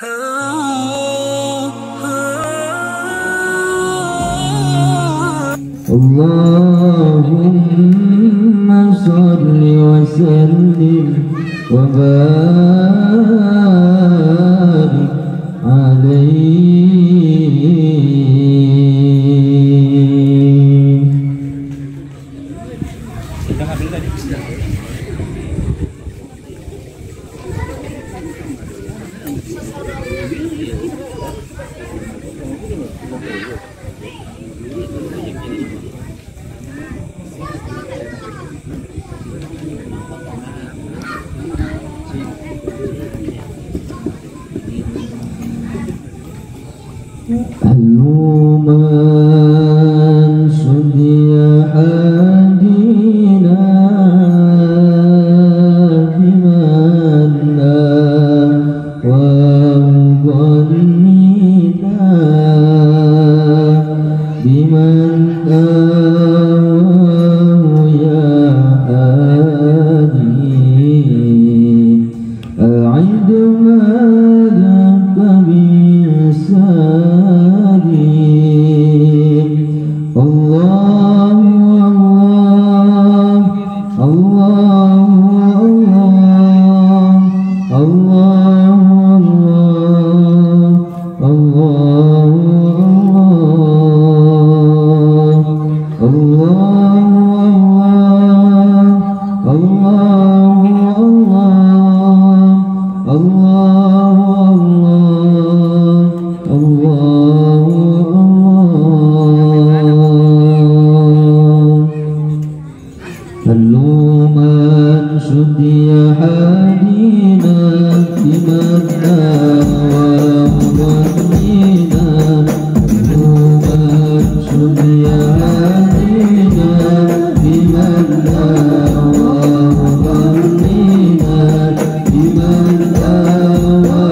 Allahumma salli wa sallim wa barik alaihi. Kita ambil tadi. Al-man sudiya hadina bimanna wa mughanina bimanna ya hadi a'id madaka bisadi Allah Allah Allah Allah Al-man sudiya hadina bimanna wa mughanina Al-man sudiya hadina bimanna wa mughanina bimanna wa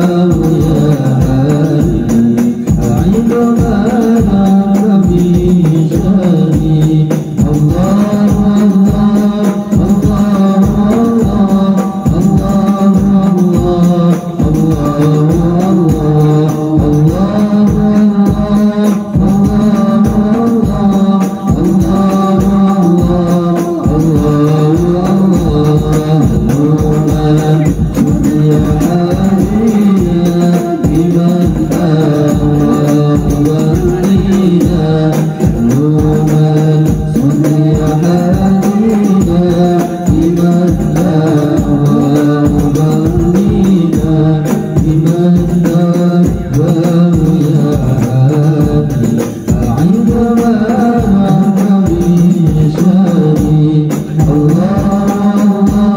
ya hadi a'idhu madaka bisani Allah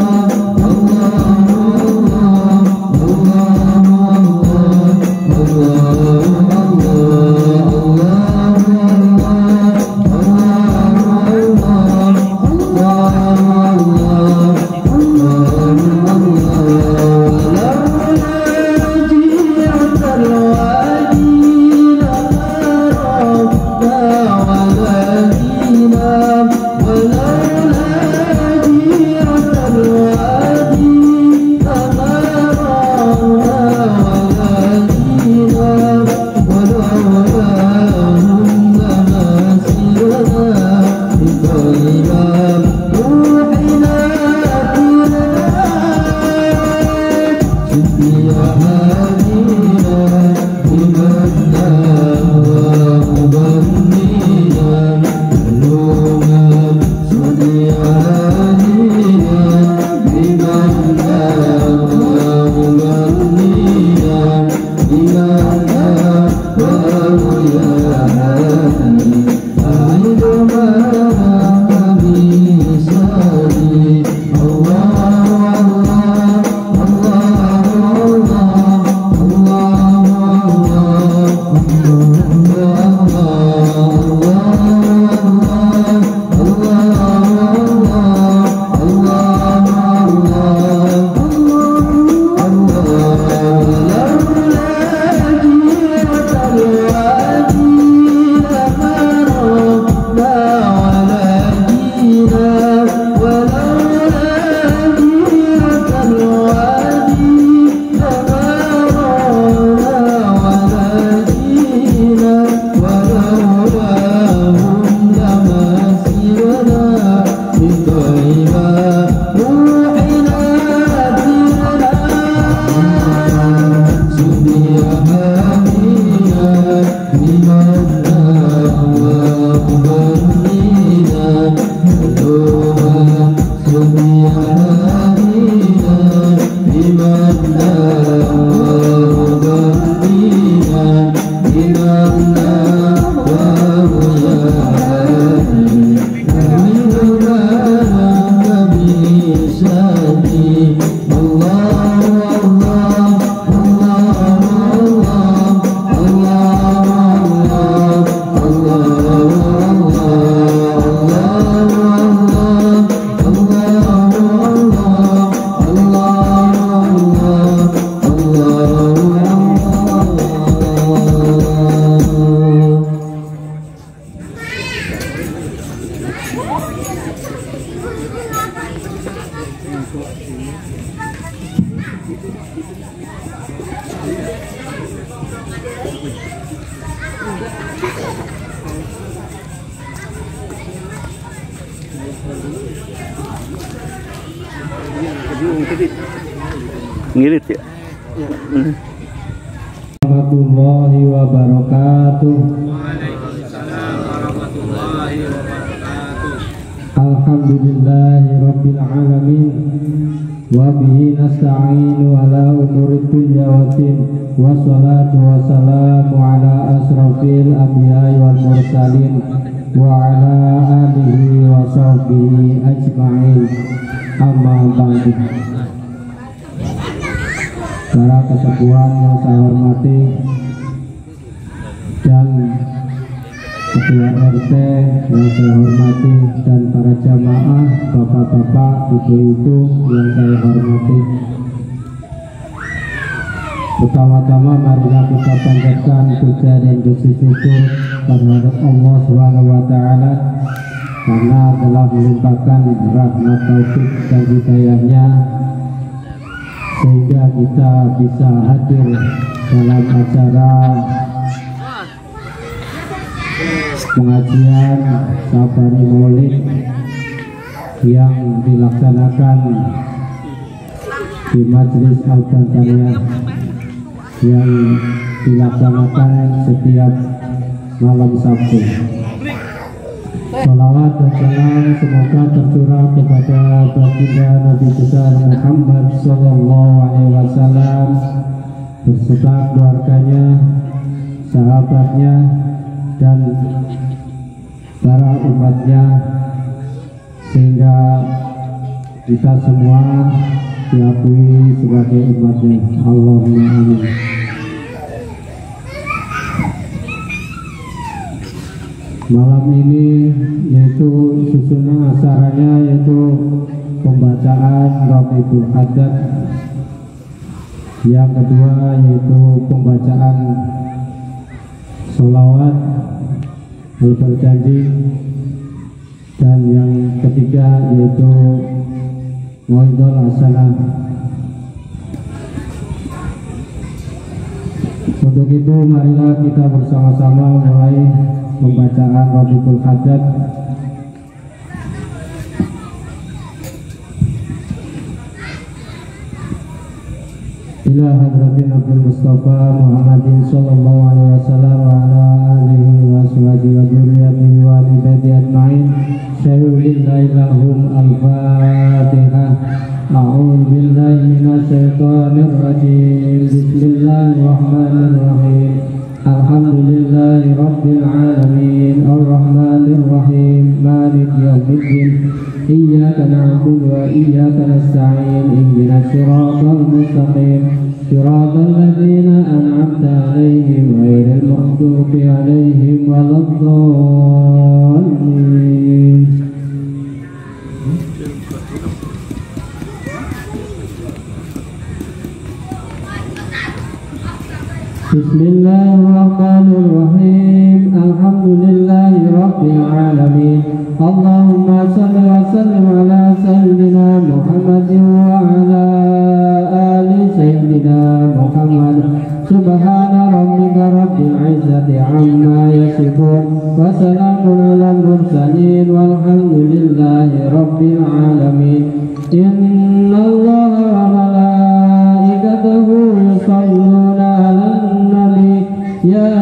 Ngirit ya. Warahmatullahi wabarakatuh. Alhamdulillahi rabbil alamin. Wa bihi nasta'inu ala umuri dunya waddin. Wassalatu wassalamu ala asrafil anbiya'i wal mursalin wa ala alihi wa sahbihi ajma'in. Amma ba'du. Para kesepuhan yang saya hormati dan Ketua RT yang saya hormati dan para jamaah, bapak-bapak, ibu-ibu yang saya hormati. Pertama-tama marilah kita panjatkan puja dan puji syukur terhadap Allah SWT karena telah melimpahkan rahmat taufik dan hidayahnya sehingga kita bisa hadir dalam acara pengajian Sabari Maulid yang dilaksanakan di Majelis Al-Bantaniyah yang dilaksanakan setiap malam Sabtu. Salawat dan salam semoga tercurah kepada baginda Nabi besar Muhammad Sallallahu Alaihi Wasallam beserta keluarganya, sahabatnya, dan para umatnya, sehingga kita semua diakui sebagai umatnya. Allahumma amin. Malam ini yaitu susunan acaranya yaitu pembacaan Raqibul Haddad, yang kedua yaitu pembacaan sholawat Al-Berjanji, dan yang ketiga yaitu Mau'idul Hasanah. Untuk itu marilah kita bersama-sama mulai pembacaan Raqibul Haddad. Ila hadratin Abdul Mustafa Muhammadin sallallahu alaihi wasallam wa ala alihi wa sahbihi wa dzurriyyatihi wa ali baiti ajmain. Syai'ulillahi lahum al-Fatihah. A'udzu billahi minasy syaithanir rajim. Bismillahirrahmanirrahim. Alhamdulillahi rabbil alamin. Ar-Rahmanir Rahim. Maliki yaumiddin. Iyyaka na'budu wa iyyaka nasta'in. Ihdinas siratal mustaqim. Siratal ladzina an'amta 'alaihim ghairil maghdubi 'alaihim waladdallin. Bismillahirrahmanirrahim. Alhamdulillahi rabbil alamin. Allahumma salli wa sallim ala sayyidina Muhammadin wa ala ali sayyidina Muhammad. Subhana rabbika rabbil izzati amma yasifun wa salamun alal mursalin walhamdulillahi rabbil alamin. Innallaha wa malaikatahu yusholluna 'alan nabi ya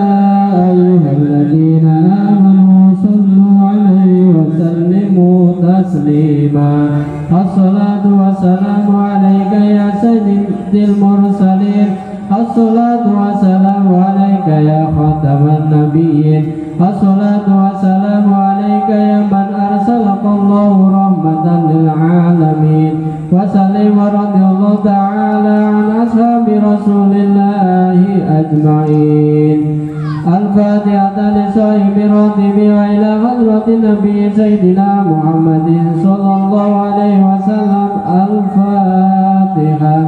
ayyuhalladzina amanu shallu 'alaihi wa sallimu taslima. Assalatu wassalamu 'alaika ya sayyidil mursalin. Assalatu wassalamu 'alaika ya khataman nabiyyin. Assalatu wassalamu 'alaika ya man arsalaqallahu rahmatan lil alamin. Wa sallim wa radhiyallahu ta'ala an ashabi rasulillahi ajma'in. Al-Fatihata li sahibi ratibi wa ila hadratin nabi sayyidina Muhammadin sallallahu alaihi wasallam. Al-Fatihah.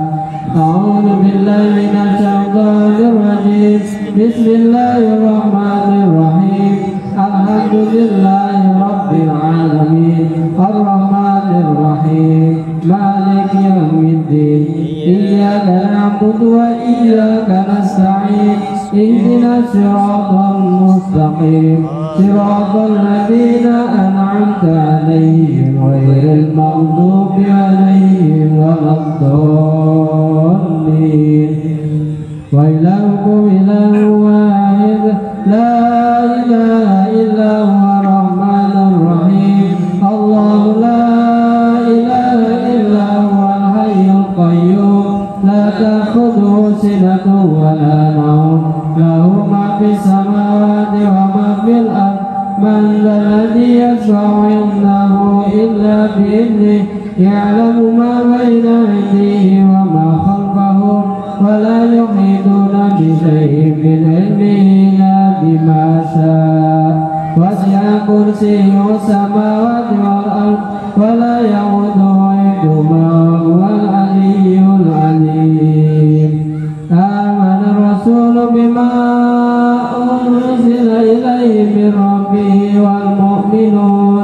A'udzu billahi minasy syaithanir rajim. Bismillahirrahmanirrahim. Alhamdulillahi rabbil alamin. Ar-Rahmanir Rahim. Maliki yaumiddin. Iyyaka na'budu wa وإياك نستعين اهدنا الصراط المستقيم صراط الذين أنعمت عليهم غير المغضوب عليهم ولا الضالين وإلهكم إله واحد لا إله إلا هو الرحمن الرحيم الله لا إله إلا هو الحي القيوم لا تأخذه سنة ولا نوم له ما في السماوات وما في الأرض من ذا الذي يشفع عنده إلا بإذنه يعلم ما بين أيديهم وما خلفهم ولا يحيطون بشيء من علمه إلا بما شاء وسع كرسيه السماوات والأرض ولا يئوده حفظهما وهو العلي العليم آمن الرسول بما أنزل إليه من ربه والمؤمنون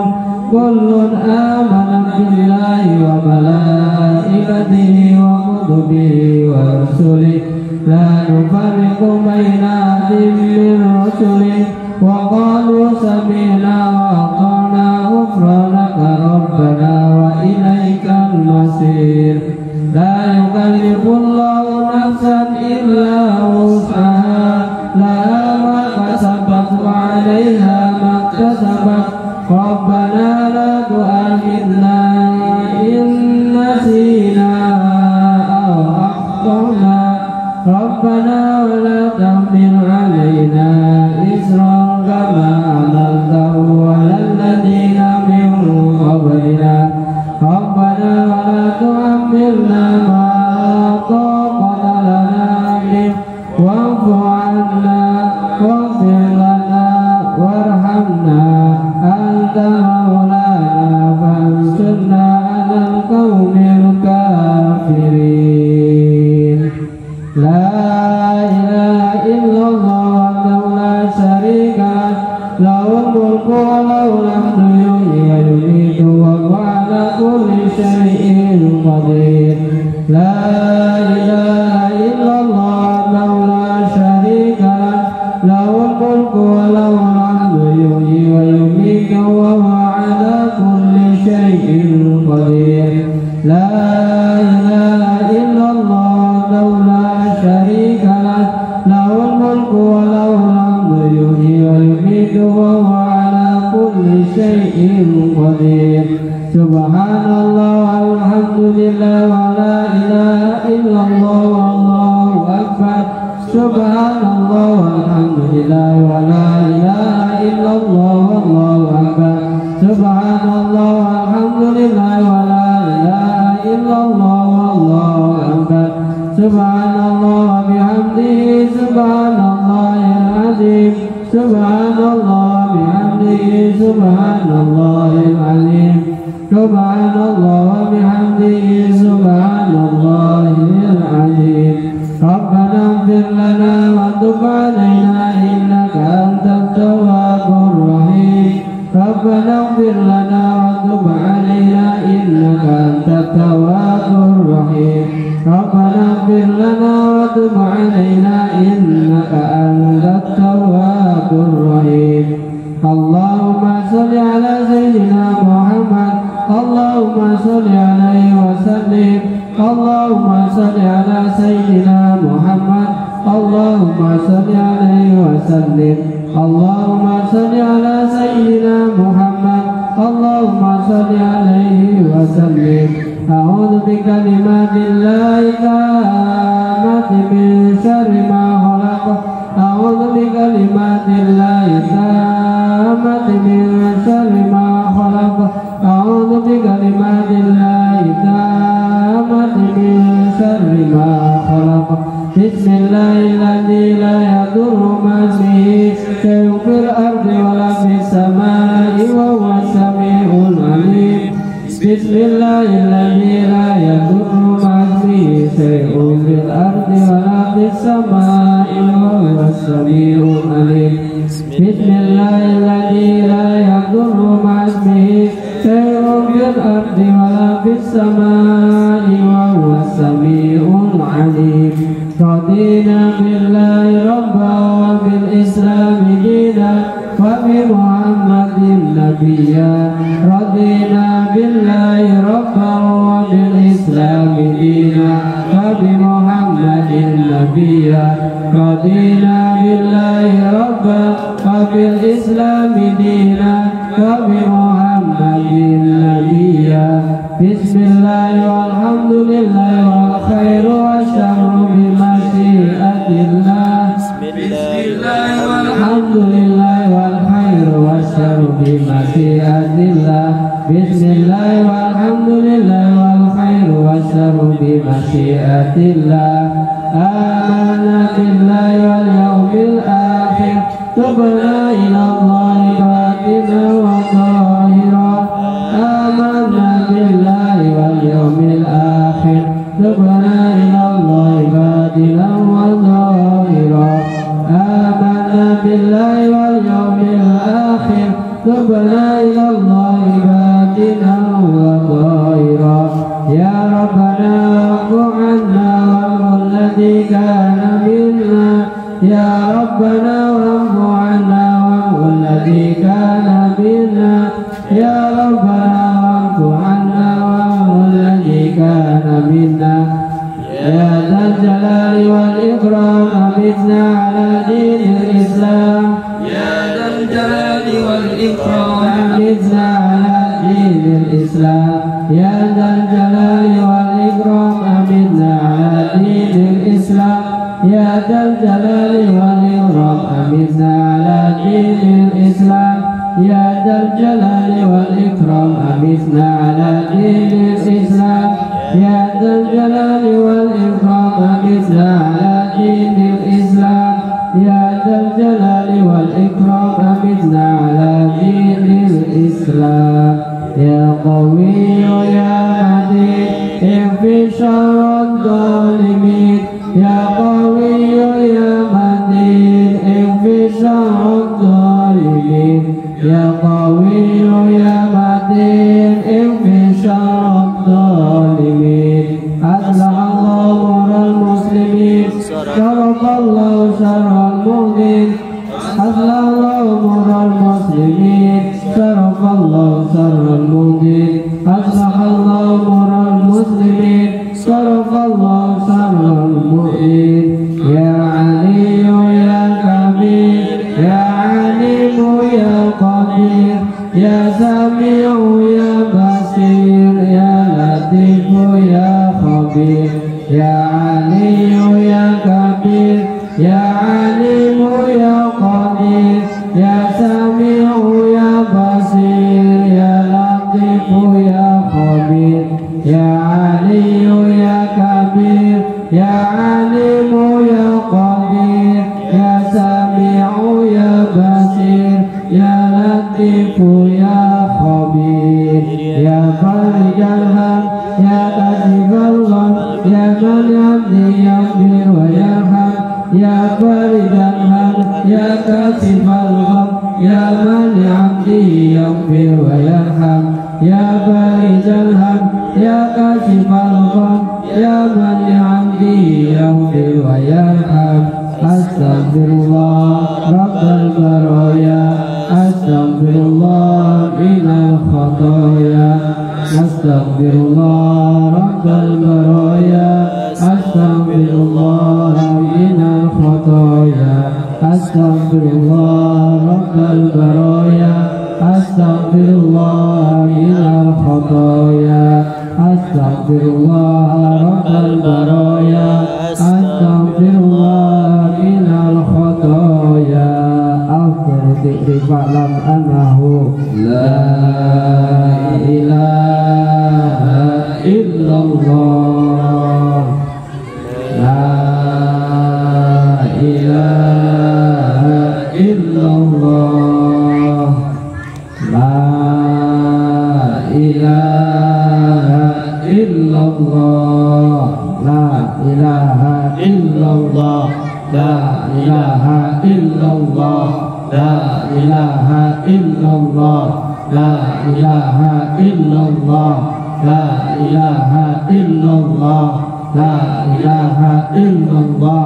كل آمن بالله وملائكته وكتبه ورسله لا نفرق بين أحد من رسله وقالوا سمعنا وأطعنا غفرانك ربنا وإليك المصير لا يكلف الله نفسا إلا وسعها لها ما كسبت وعليها ما اكتسبت ربنا لا تؤاخذنا إن نسينا أو أخطأنا ربنا ولا تحمل علينا إصرا كما حملته على الذين من قبلنا ربنا ولا تحملنا ما لا طاقة لنا به واعف عنا واغفر لنا وارحمنا أنت مولانا فانصرنا على القوم الكافرين لا إله إلا الله وحده لا شريك له له الملك وله الحمد يحيي ويميت وهو على كل شيء قدير لا إله إلا الله وحده لا شريك له له الملك وله الحمد يحيي ويميت وهو على كل شيء قدير لا إله إلا الله وحده لا شريك له له الملك وله الحمد يحيي ويميت وهو على كل شيء قدير سبحان الله والحمد لله ولا إله إلا الله والله أكبر سبحان الله والحمد لله ولا إله إلا الله والله أكبر سبحان الله والحمد لله ولا إله إلا الله والله أكبر سبحان الله وبحمده سبحان الله العظيم سبحان الله وبحمده سبحان الله العظيم سبحان الله وبحمده سبحان الله العظيم ربنا اغفر لنا وتب علينا إنك أنت التواب الرحيم ربنا اغفر لنا وتب علينا إنك أنت التواب الرحيم ربنا اغفر لنا وتب علينا إنك أنت التواب الرحيم اللهم صل على سيدنا محمد اللهم صل عليه وسلم اللهم صل على سيدنا محمد اللهم صل عليه وسلم اللهم صل على سيدنا محمد اللهم صل عليه وسلم أعوذ بكلمات الله التامة من شر ما خلق أعوذ بكلمات الله التامة من شر ما خلق أعوذ بكلمات الله التامة من شر ما خلق بسم الله الذي لا يضر مع اسمه شيء في الأرض ولا في السماء وهو السميع العليم بسم الله الذي لا يضر مع اسمه شيء في الأرض ولا في السماء وهو السميع العليم بسم الله الذي لا يضر مع اسمه شيء في الأرض ولا في السماء وهو السميع العليم رضي billahi rabban wa bil islami dinan wa bi Muhammadin nabiyya. Radina billahi rabban wa bil islami dinan wa bi Muhammadin nabiyya. Radina billahi rabban wa bil islami dinan wa bi Muhammadin nabiyya. Bismillah walhamdulillah wal khairu wasyarru bi masyiatillah. Bismillah walhamdulillah wal khairu wasyarru bi masyiatillah. Bismillah walhamdulillah wal khairu wasyarru bi masyiatillah. Amanna billahi wal yawmil akhir, tubna ila Allahi batina wa zahira. Amanna billahi wal yawmil akhir, tubna ila Allahi batina wa zahira. Amanna billahi wal yawmil akhir, tubna ila Allahi batina wa zahira. Ya Rabbana wa'fu 'anna wa'fu kana minna. Ya Rabbana wa'fu 'anna wa'fu kana minna. Ya Rabbana wa'fu 'anna wa'fu kana minna. Ya Dzal Jalali wal Ikram, amitna 'ala dinil Islam. Ya Dzal Jalali wal Ikram, amitna 'ala dinil Islam. Ya Dzal Jalali wal Ikram, amitna 'ala dinil Islam. Ya Dzal Jalali wal Ikram, amitna 'ala dinil Islam. Ya Dzal Jalali wal Ikram, amitna 'ala dinil Islam. Ya Dzal Jalali wal Ikram, amitna 'ala dinil Islam. Ya Dzal Jalali wal Ikram, amitna 'ala dinil Islam. Ya Qawiyyu ya Matin, ihfi syarrad zalimin. Ya Qawiyyu ya Matin, ihfi syarrad zalimin. Ya Qawiyyu ya Matin, ihfi syarrad zalimin. Aslahallahu amral muslimin, syarafallahu syarral mu'min. Aslahallahu amral muslimin, syarafallahu syarral mu'min. Aslahallahu amral muslimin, syarafallahu syarral mu'min. Ya Aliyu ya Kabir, ya Alimu ya Qadir, ya Sami'u ya Basir, ya Latifu ya Khabir. Ya Aliyu ya Kabir, ya Alimu ya Qadir, ya Sami'u ya Basir, ya Latifu ya Khabir. Ya Aliyu ya Kabir, ya Alimu ya Qadir, ya Sami'u ya Basir, ya Latifu ya Khabir. Ya Farijal Ham, ya Kashifal Gham, ya Man yahdi yaghfir wa yarham. Ya Farijal Ham, ya Kashifal Gham, ya Man yahdi yaghfir wa yarham. Ya Farijal Ham, ya Kashifal Gham, ya Man yahdi yaghfir wa yarham. Astaghfirullah Rabbal baraya, astaghfirullah minal khataya. Astaghfirullah Rabbal baraya, astaghfirullah minal khataya. Astaghfirullah Rabbal baraya, astaghfirullah minal khataya. Astaghfirullah Rabbal baraya, astaghfirullah minal khataya. Al-Fatihah. Fa'lam annahu la ilaha illallah, la ilaha illallah, la ilaha illallah, la ilaha illallah, la ilaha illallah, la ilaha illallah, la ilaha illallah, la ilaha illallah, la ilaha illallah,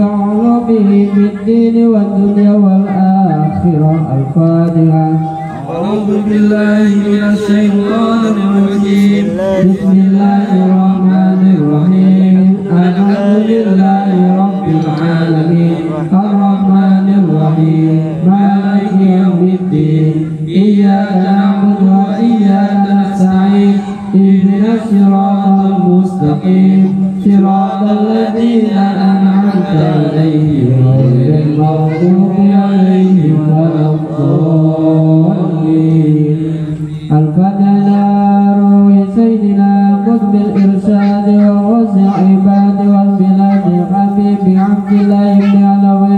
به في الدين والدنيا والآخرة. الفاتحة. أعوذ بالله من الشيطان الرجيم. بسم الله الرحمن الرحيم. الحمد لله رب العالمين الرحمن الرحيم مالك يوم الدين إياك نعبد وإياك نستعين اهدنا الصراط المستقيم صراط الذين أنعمت عليهم غير المغضوب عليهم ولا الضالين. الفاتحة. روي سيدنا قطب الإرشاد ووسع عباد والبلاد حبيب عبد الله بن علوي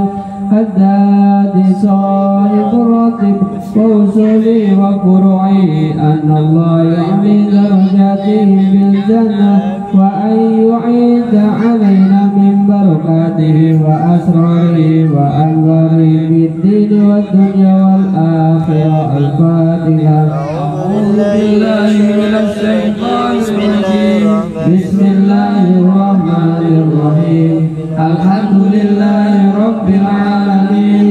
الحداد صاحب الراتب ووصوله وفروعه أن الله يعلي درجاته بالجنة وأن يعيد علينا من بركاته وأسراره وأنواره في الدين والدنيا والآخرة. الفاتحة. أعوذ بالله من الشيطان الرجيم. بسم الله الرحمن الرحيم. الحمد لله رب العالمين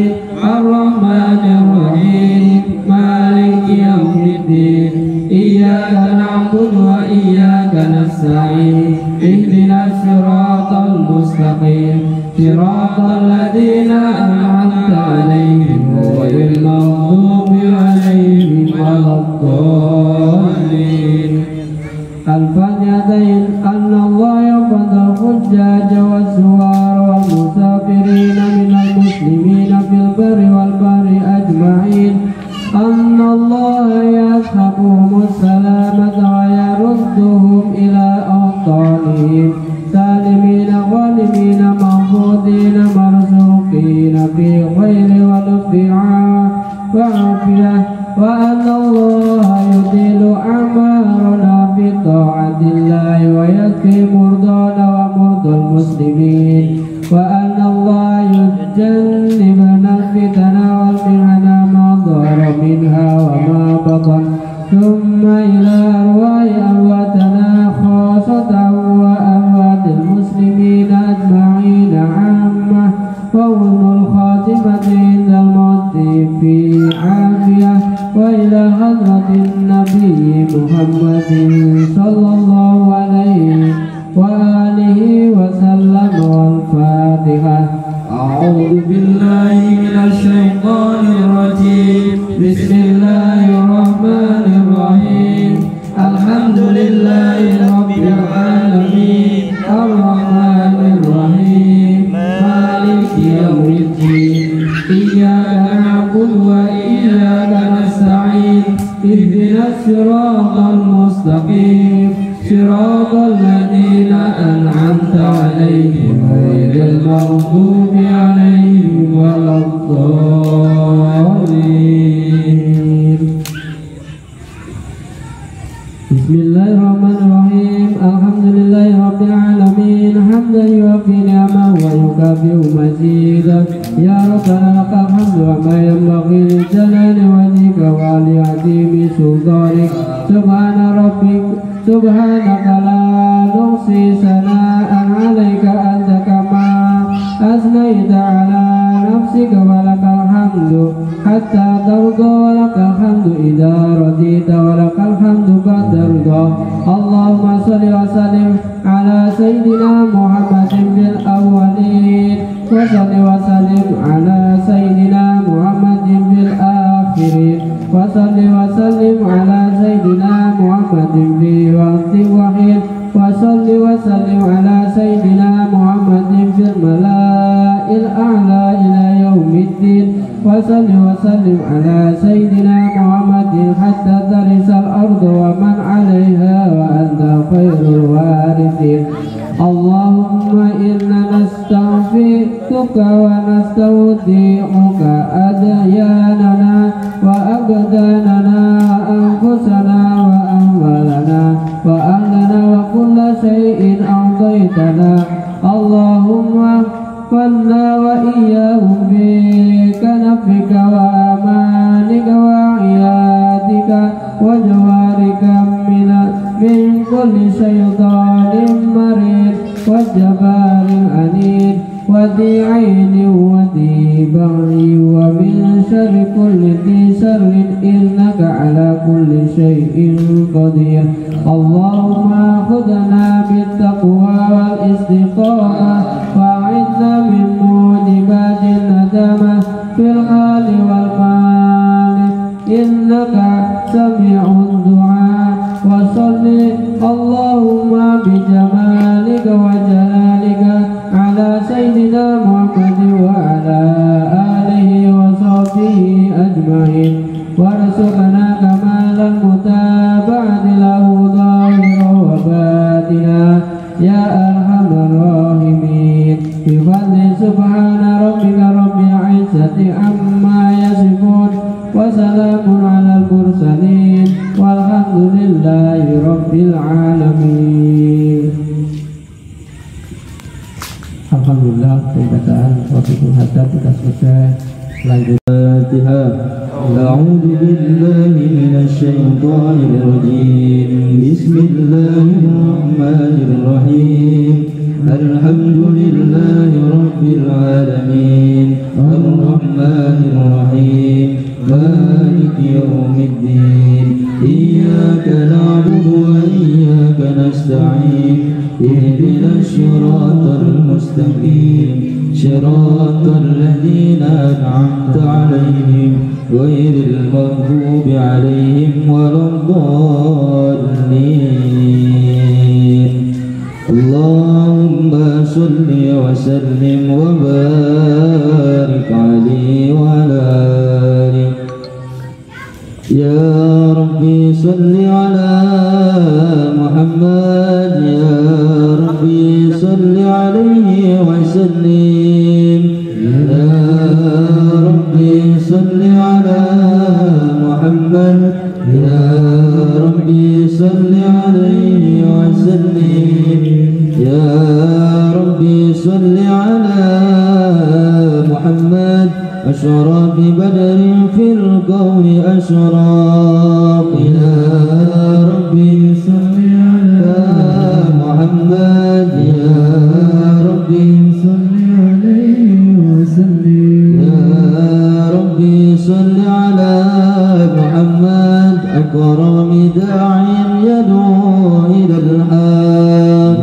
الرحمن الرحيم مالك يوم الدين إياك نعبد وإياك نستعين اهدنا الصراط المستقيم صراط الذين أنعمت عليهم غير المغضوب عليهم ولا الضالين. الفاتحتين. أن الله يقبض الحجاج والزوار والمسافرين من المسلمين في البر والبحر أجمعين. أن الله يسحقهم السلامة ويردهم إلى أوطانهم سالمين غانمين محفوظين مرزوقين في خير ولطف وعافية. وأن الله يطيل أعمارنا في طاعة الله ويكفي مرضانا ومرضى المسلمين. وأن الله يجنبنا الفتن والمحن ما ظهر منها وما بطن. ثم إلى أرواح أمواتنا خاصة وأموات المسلمين أجمعين عامة وحسن الخاتمة عند الموت في عافية. وإلى حضرة النبي محمد صلى الله عليه وآله وسلم. والفاتحة. أعوذ بالله من الشيطان الرجيم. بسم الله الرحمن الرحيم. الحمد لله رب العالمين الرحمن الرحيم مالك يوم الدين إياك نعبد وإياك نستعين اهدنا الصراط المستقيم صراط الذين أنعمت عليهم غير المغضوب عليهم ولا الضالين. بسم الله الرحمن الرحيم. الحمد لله رب العالمين حمدا يوفي نعمه ويكافئ مزيدا. يا ربنا لك الحمد وما ينبغي لجلال وجهك ولعظيم سلطانك. سبحان ربك سبحانك لا نحصي ثناء عليك أنت كما أثنيت على نفسك ولك الحمد حتى ترضى ولك الحمد إذا رضيت ولك الحمد بعد رضا. اللهم صل وسلم على سيدنا محمد في الأولين وصل وسلم على سيدنا محمد في الآخرين وصل وسلم على سيدنا محمد في وقت وحيد وصل وسلم على سيدنا محمد في الملاء الأعلى إلى يوم الدين وصل وسلم على سيدنا محمد حتى ترث الأرض ومن عليها وأنت خير الوارثين. اللهم إنا نستغفرك ونستودعك أدياننا وأبداننا وأنفسنا وأموالنا وأهلنا وكل شيء أعطيتنا. اللهم احفظنا وإياهم بكنفك وأمانك وعيادك وجوارك من كل شيطان مريض وجبار عنيد وذي عين وذي بغي ومن شر كل ذي شر إنك على كل شيء قدير. اللهم خذنا بالتقوى والاستقامة وأعذنا من موجبات الندامة في الحال والمال إنك سميع الدعاء. وصل اللهم بجمالك وجلالك على سيدنا محمد وعلى آله وصحبه أجمعين وارزقنا كمال المتابعة له ظاهرا وباطنا يا أرحم الراحمين. بفضل سبحان ربك رب العزة عما يصفون وسلام على المرسلين والحمد لله رب العالمين. Alhamdulillah, pembacaan Rafiqul Hadad sudah selesai. Selanjutnya أعوذ بالله من الشيطان الرجيم. بسم الله الرحمن الرحيم. الحمد لله رب العالمين الرحمن الرحيم مالك يوم الدين. إياك نعبد وإياك نستعين. اهدنا الصراط المستقيم صراط الذين أنعمت عليهم غير المغضوب عليهم ولا الضالين. اللهم صل وسلم وبارك عليه وعلى آله. يا ربي صل على محمد. يا ربي صل عليه وسلم. يا ربي صل على محمد. يا ربي صل عليه وسلم. يا ربي صل على محمد. أشرق بدر في الكون أشراق. يا ربي صل على محمد. يا ربي صل عليه وسلم. يا ربي صل على محمد. أكرم داع يدعو إلى الحق.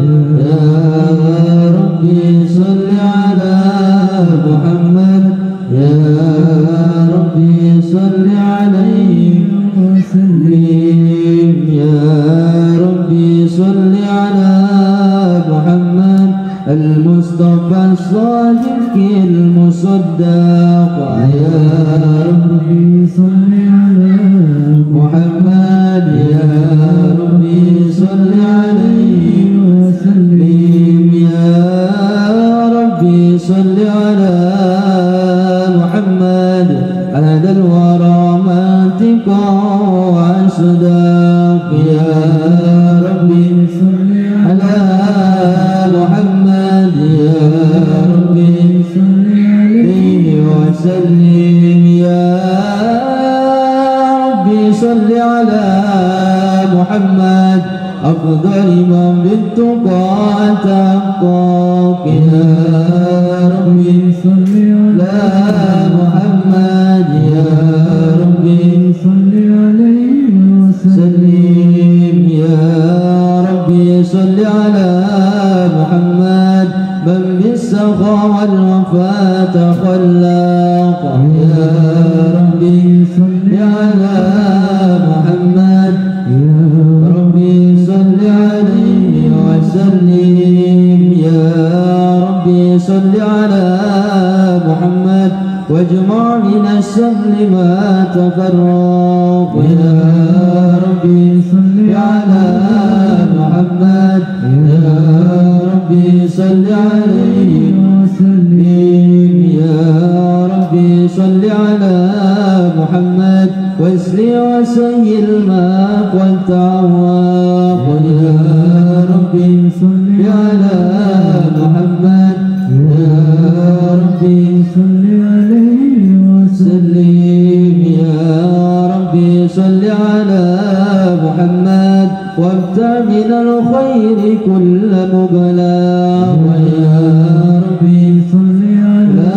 يا ربي صل على محمد. يا ربي صل عليه وسلم. يا ربي صل على محمد المصطفى الصادق المصدق. يا ربي صل على محمد. يا ربي صل عليه وسلم. يا ربي صل على محمد هذا الورى منطقا وأصداق. يا ربي صل على محمد. يا ربي صل عليه وسلم. يا ربي صل على محمد أفضل من بالتقى تحقق. يا ربي صل على محمد. يا ربي صل عليه وسلم. يا ربي صل على محمد من بالسخاء والوفاء تخلق. يا ربي صل على محمد. يا ربي صل عليه وسلم. يا ربي صل على محمد واجمع من الشمل ما تفرق. يا ربي صل على محمد. يا ربي صل عليه وسلم. يا ربي صل على محمد واسر وسهل ما قد تعوق. يا ربي صل على محمد. يا ربي صل عليه وسلم. يا ربي صل على محمد وابتع من الخير كل مبلاغ. يا ربي صل على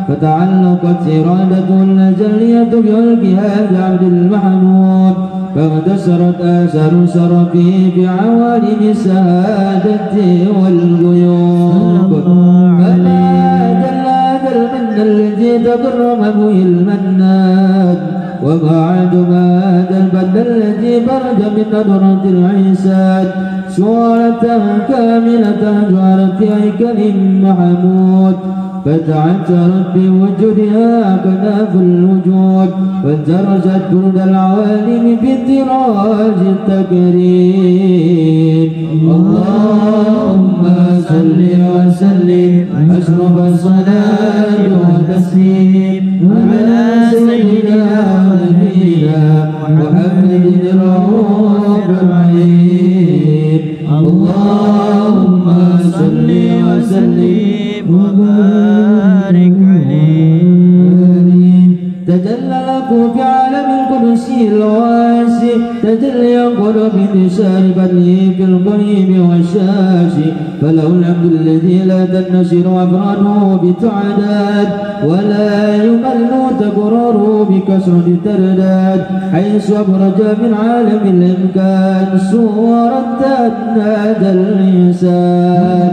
فتعلقت إرادة الأجلية بعلقها بعبد المحمود فانتشرت آثار شرفه في عوالم السعادة والغيوب فلا جل هذا المن الذي تضرمه المنان وبعد ما هذا البدل الذي برج من نظرة العيسان صورة كاملة جعلت في هيكل محمود فتعثرت بوجودها كناف الوجود وانترجت برد العوالم بانتراج التكريم. اللهم صل وسلم أشرف الصلاة والتسليم على سيدنا ونبينا محمد الرؤوف الرحيم. اللهم صل وسلم وبارك عليه. تجلى لكم في عالم القدس الواسع تجلي القلوب انتشار بدنه في القريب والشاشي فله الحمد الذي لا تنشر أفراده بتعداد ولا يمل تكراره بكسرة ترداد حيث أبرج من عالم الإمكان صورة نادى الإنسان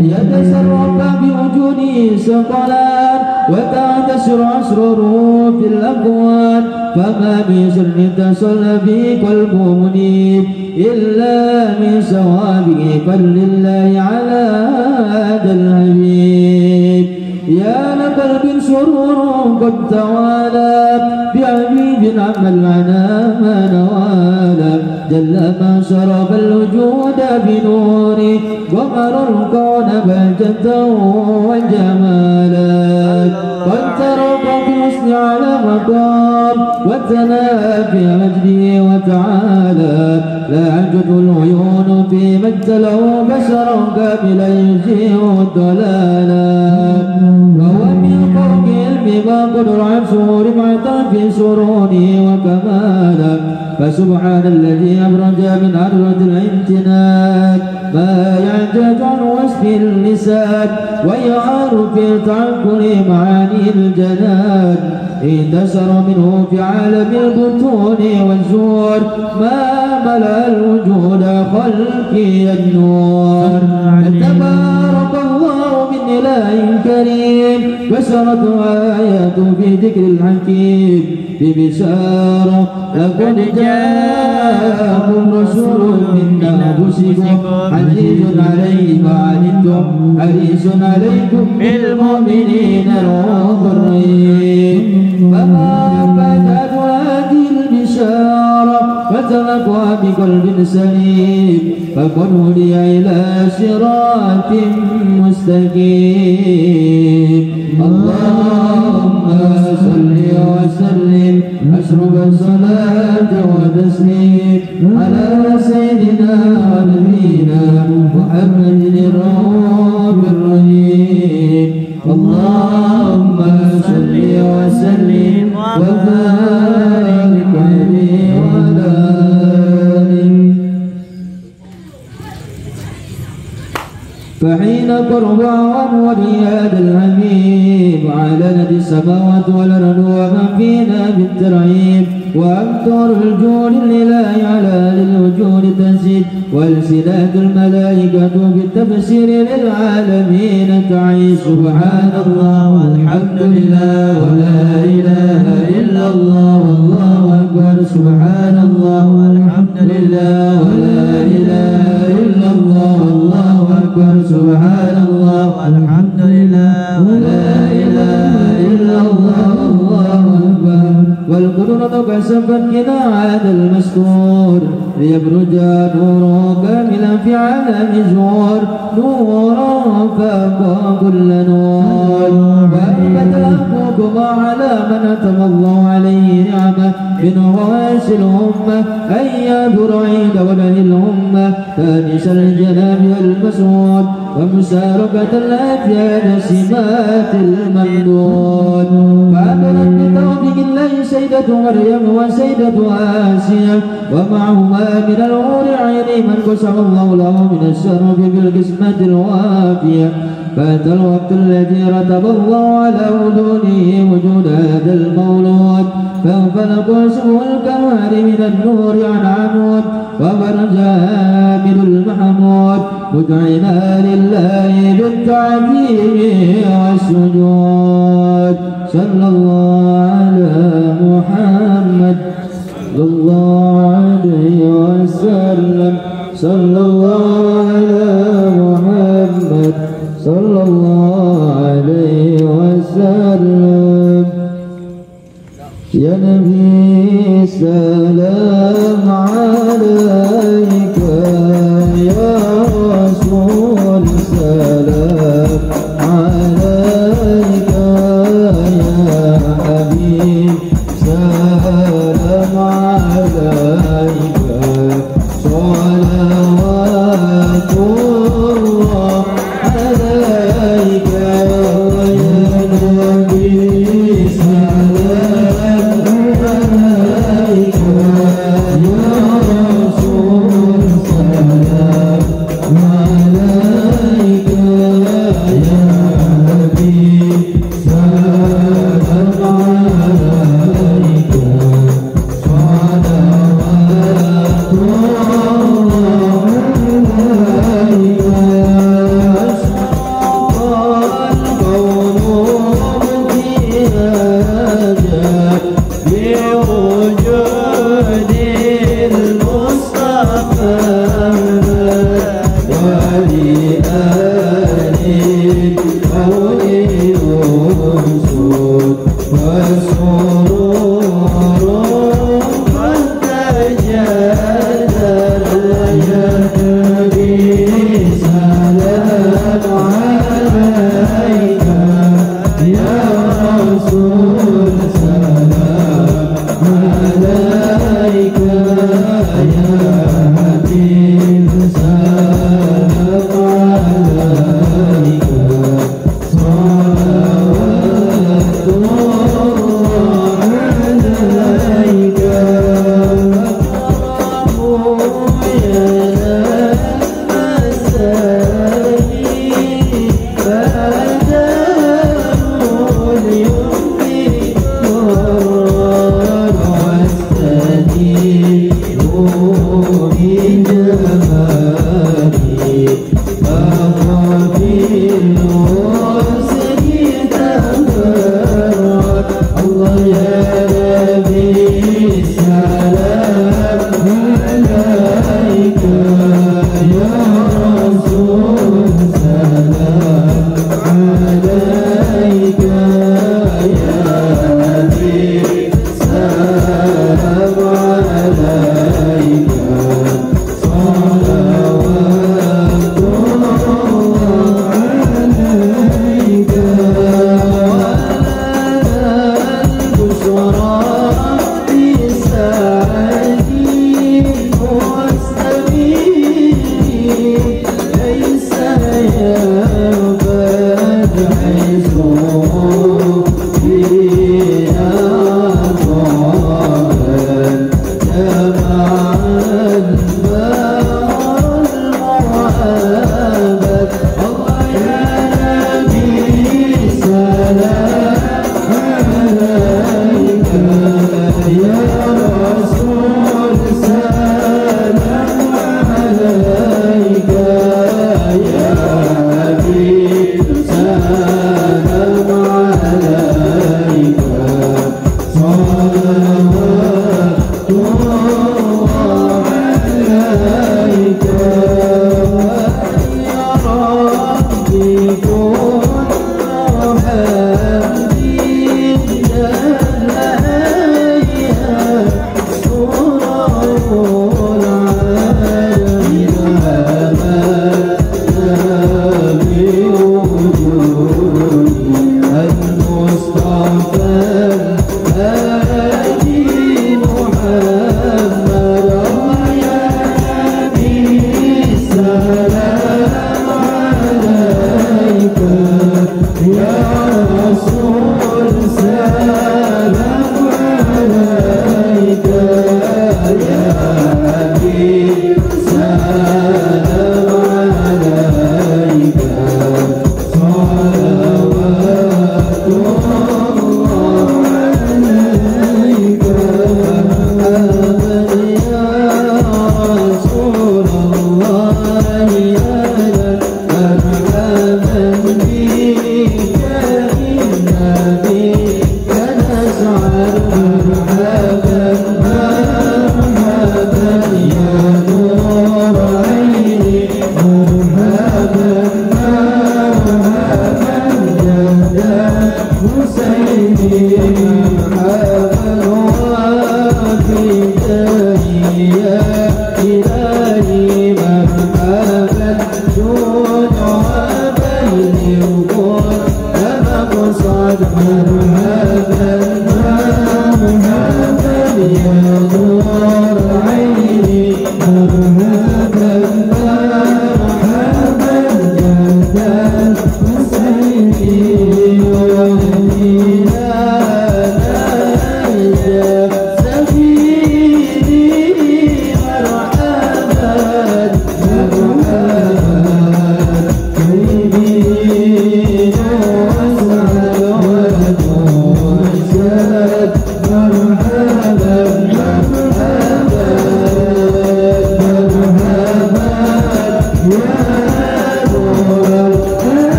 يتسرب بوجوده ثقلان وتنتشر أسراره في الأكوان فما من سر اتصل به قلب منيب إلا من ثوابه فضل الله على هذا الحبيب. يا لقلب سرور قد توالى بحبيب عمل العنا ما نوالا جل ما شرب الوجود بنوره ومر الكون بهجة وجمالا قد ترك بالحسن على مقام وتنافى في مجده وتعالى لا عجب العيون في مجد له بشرا كاملا يجيء الضلالا وهو من فوق علم ما قدر عرشه رفعة في سرونه وكمالا فسبحان الذي أبرج من عرض الامتنان ما يعجز عن وصف اللسان ويعار في تعقل معاني الجنان انتشر منه في عالم البطون والزور ما ملأ الوجود خلقي النور. تبارك الله من إله كريم بشرت آيات في ذكر الحكيم ببشارة لقد جاءكم رسول من أنفسكم عزيز عليه ما عنتم حريص عليكم بالمؤمنين رؤوف رحيم. فما بدأت هذه البشارة فتركها بقلب سليم فقد هدي إلى صراط مستقيم. اللهم صل وسلم أشرف الصلاة والتسليم على سيدنا ونبينا محمد الرؤوف الرحيم. اللهم صل وسلم وبارك عليه وعلى آله. فحين قرب ورياد الحميد وعلنت السماوات والأرض ومن فينا بالترعيم وأمطار الجود لله على للوجود تزيد والسنات الملائكة بالتبشير للعالمين تعيش. سبحان الله والحمد لله ولا إله إلا الله والله أكبر. سبحان الله والحمد لله ولا إله إلا الله والله أكبر. سبحان الله والحمد لله ولا إله إلا الله والله أكبر. والقدرة كسبت كذا عاد المستور ليبرج نوره كاملا في عالم زور نورا فاق كل نور وأثبت الأخوكم على من أتم الله عليه نعمة من غواش الأمة أن يبر عيد وله الأمة تانس الجناب والمسعود ومسارقة الأديان سمات الممدود فعبرت بتوفيق الله سيدة مريم وسيدة آسيا ومعهما من الغور عين من قسم الله له من الشرف بالقسمة الوافية فأتى الوقت الذي رتب الله على وجوده وجود هذا المولود فانفلق اسمه الكوار من النور عن عمود وبرج آمن المحمود مدعنا لله بالتعظيم والسجود. صلى الله على محمد صلى الله عليه وسلم. صلى الله Salawatullah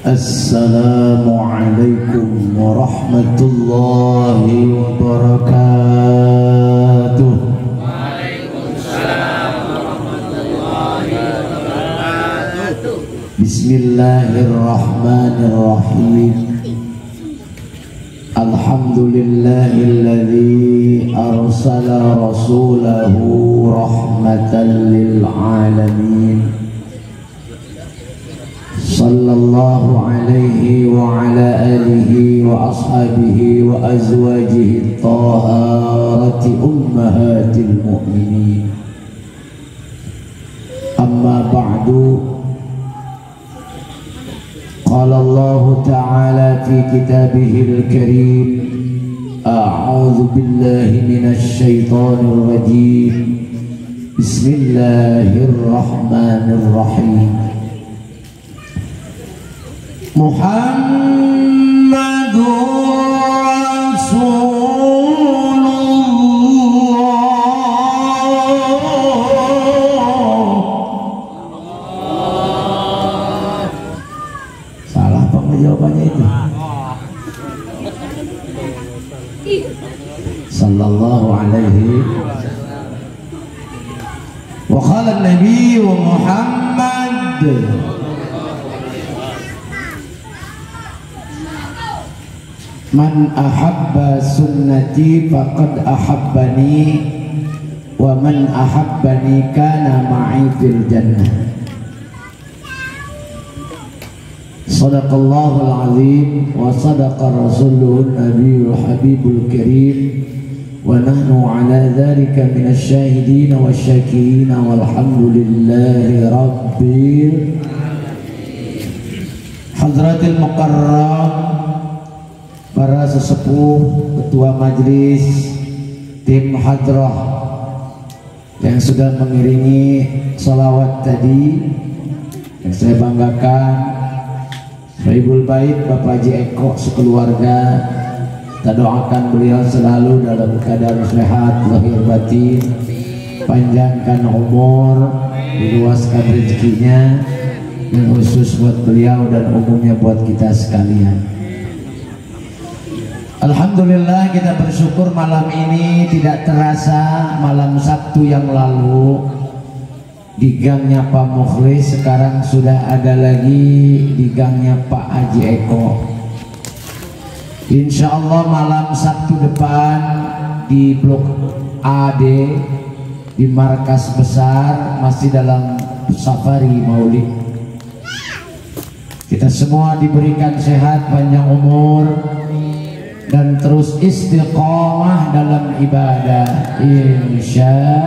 Assalamualaikum warahmatullahi wabarakatuh. Waalaikumsalam warahmatullahi wabarakatuh. Bismillahirrahmanirrahim. Alhamdulillahilladzi arsala rasulahu rahmatan lil alamin. Sallallahu alaihi wa ala alihi wa ashabihi wa azwajihi at-taharati ummahatil mu'minin. Amma ba'du. Qala Allah ta'ala fi kitabihil karim. A'udzu billahi minasy syaithanir rajim. Bismillahirrahmanirrahim. Muhammadur Rasulullah. Salah jawabannya itu. Sallallahu alaihi wa qala an-nabi wa Muhammad man ahabba sunnati faqad ahabbani wa man ahabbani kana ma'i fil jannah. Sadaqallahul azim wa sadaqa rasuluhun nabiyul habibul karim wa nahnu ala dhalika minasy syahidin wasyakirin walhamdulillahi rabbil hadratil mukarram, para sesepuh, ketua majelis, tim hadrah yang sudah mengiringi salawat tadi, yang saya banggakan, Sohibul Bait Bapak Haji Eko sekeluarga. Kita doakan beliau selalu dalam keadaan sehat lahir batin, panjangkan umur, diluaskan rezekinya, yang khusus buat beliau dan umumnya buat kita sekalian. Alhamdulillah, kita bersyukur malam ini tidak terasa malam Sabtu yang lalu di gangnya Pak Mukhlis, sekarang sudah ada lagi di gangnya Pak Haji Eko. Insya Allah malam Sabtu depan di Blok AD di markas besar masih dalam safari maulid. Kita semua diberikan sehat, panjang umur, dan terus istiqomah dalam ibadah, insya.